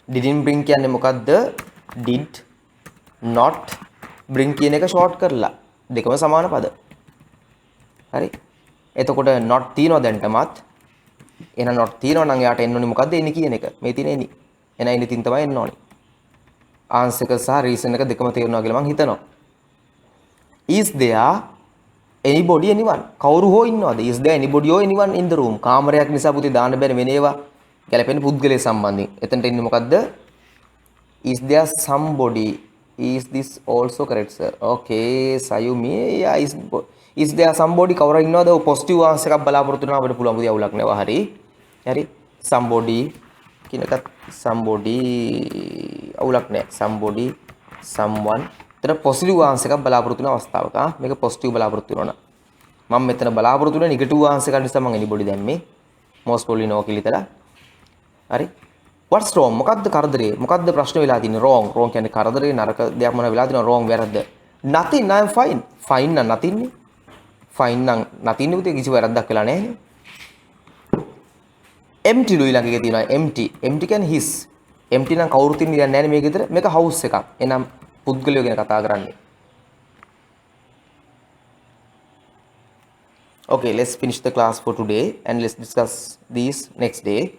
didn't bring කියන්නේ මොකද්ද did not bring කියන එක ෂෝට් කරලා දෙකම සමාන පද හරි එතකොට not තියනවා දැන්ටමත් එහෙනම් not තියනවා නම් යාට එන්න ඕනේ මොකද්ද එන්නේ කියන එක මේ තියෙන එන්නේ එන ඉන්නේ තින් තමයි එන්න ඕනේ ආන්සර් එක සහ රීසන් එක දෙකම තේරුණා කියලා මම හිතනවා is there anybody anyone කවුරු හෝ ඉන්නවද is there anybody or anyone in the room කාමරයක් නිසා පුතේ දාන්න බැරි වෙන ඒවා ගැලපෙන පුද්ගලයා සම්බන්ධයෙන් එතනට ඉන්නේ මොකද්ද is there somebody is this also correct sir okay sayumi yeah is there somebody කවුරු ඉන්නවද ඔය positive answer එකක් බලාපොරොත්තු වෙනවා අපිට පුළුවන් පුතේ අවුලක් නැවා හරි somebody කියන එකත් somebody අවුලක් නැහැ somebody someone එතන පොසිටිව් ආන්සර් එකක් බලාපොරොත්තු වෙන අවස්ථාවක මේක පොසිටිව් බලාපොරොත්තු වෙනවා මම මෙතන බලාපොරොත්තු වෙන නෙගටිව් ආන්සර් එකක් නිසා මම එනිබොඩි දැම්මේ most probably no කියලා ඉතලා හරි what's wrong මොකද්ද කරදරේ මොකද්ද ප්‍රශ්න වෙලා තියෙන්නේ wrong කියන්නේ කරදරේ නරක දෙයක් මොනවා වෙලා තියෙනවා wrong වැරද්ද nothing I am fine නම් nothing නේ fine නම් nothing නේ පුතේ කිසි වැරද්දක් වෙලා නැහැ නේ empty ලුයි ළඟ තියෙනවා empty කියන්නේ his empty නම් කවුරුත් ඉන්නේ නැහැ නේ මේක විතර මේක house එකක් එහෙනම් පුද්ගලයෝ ගැන කතා කරන්නේ Okay, let's finish the class for today and let's discuss these next day.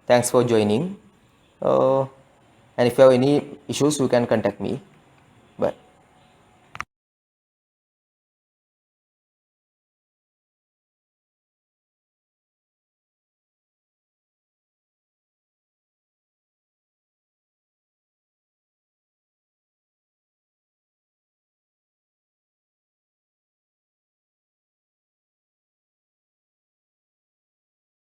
Thanks for joining. And if you have any issues, you can contact me.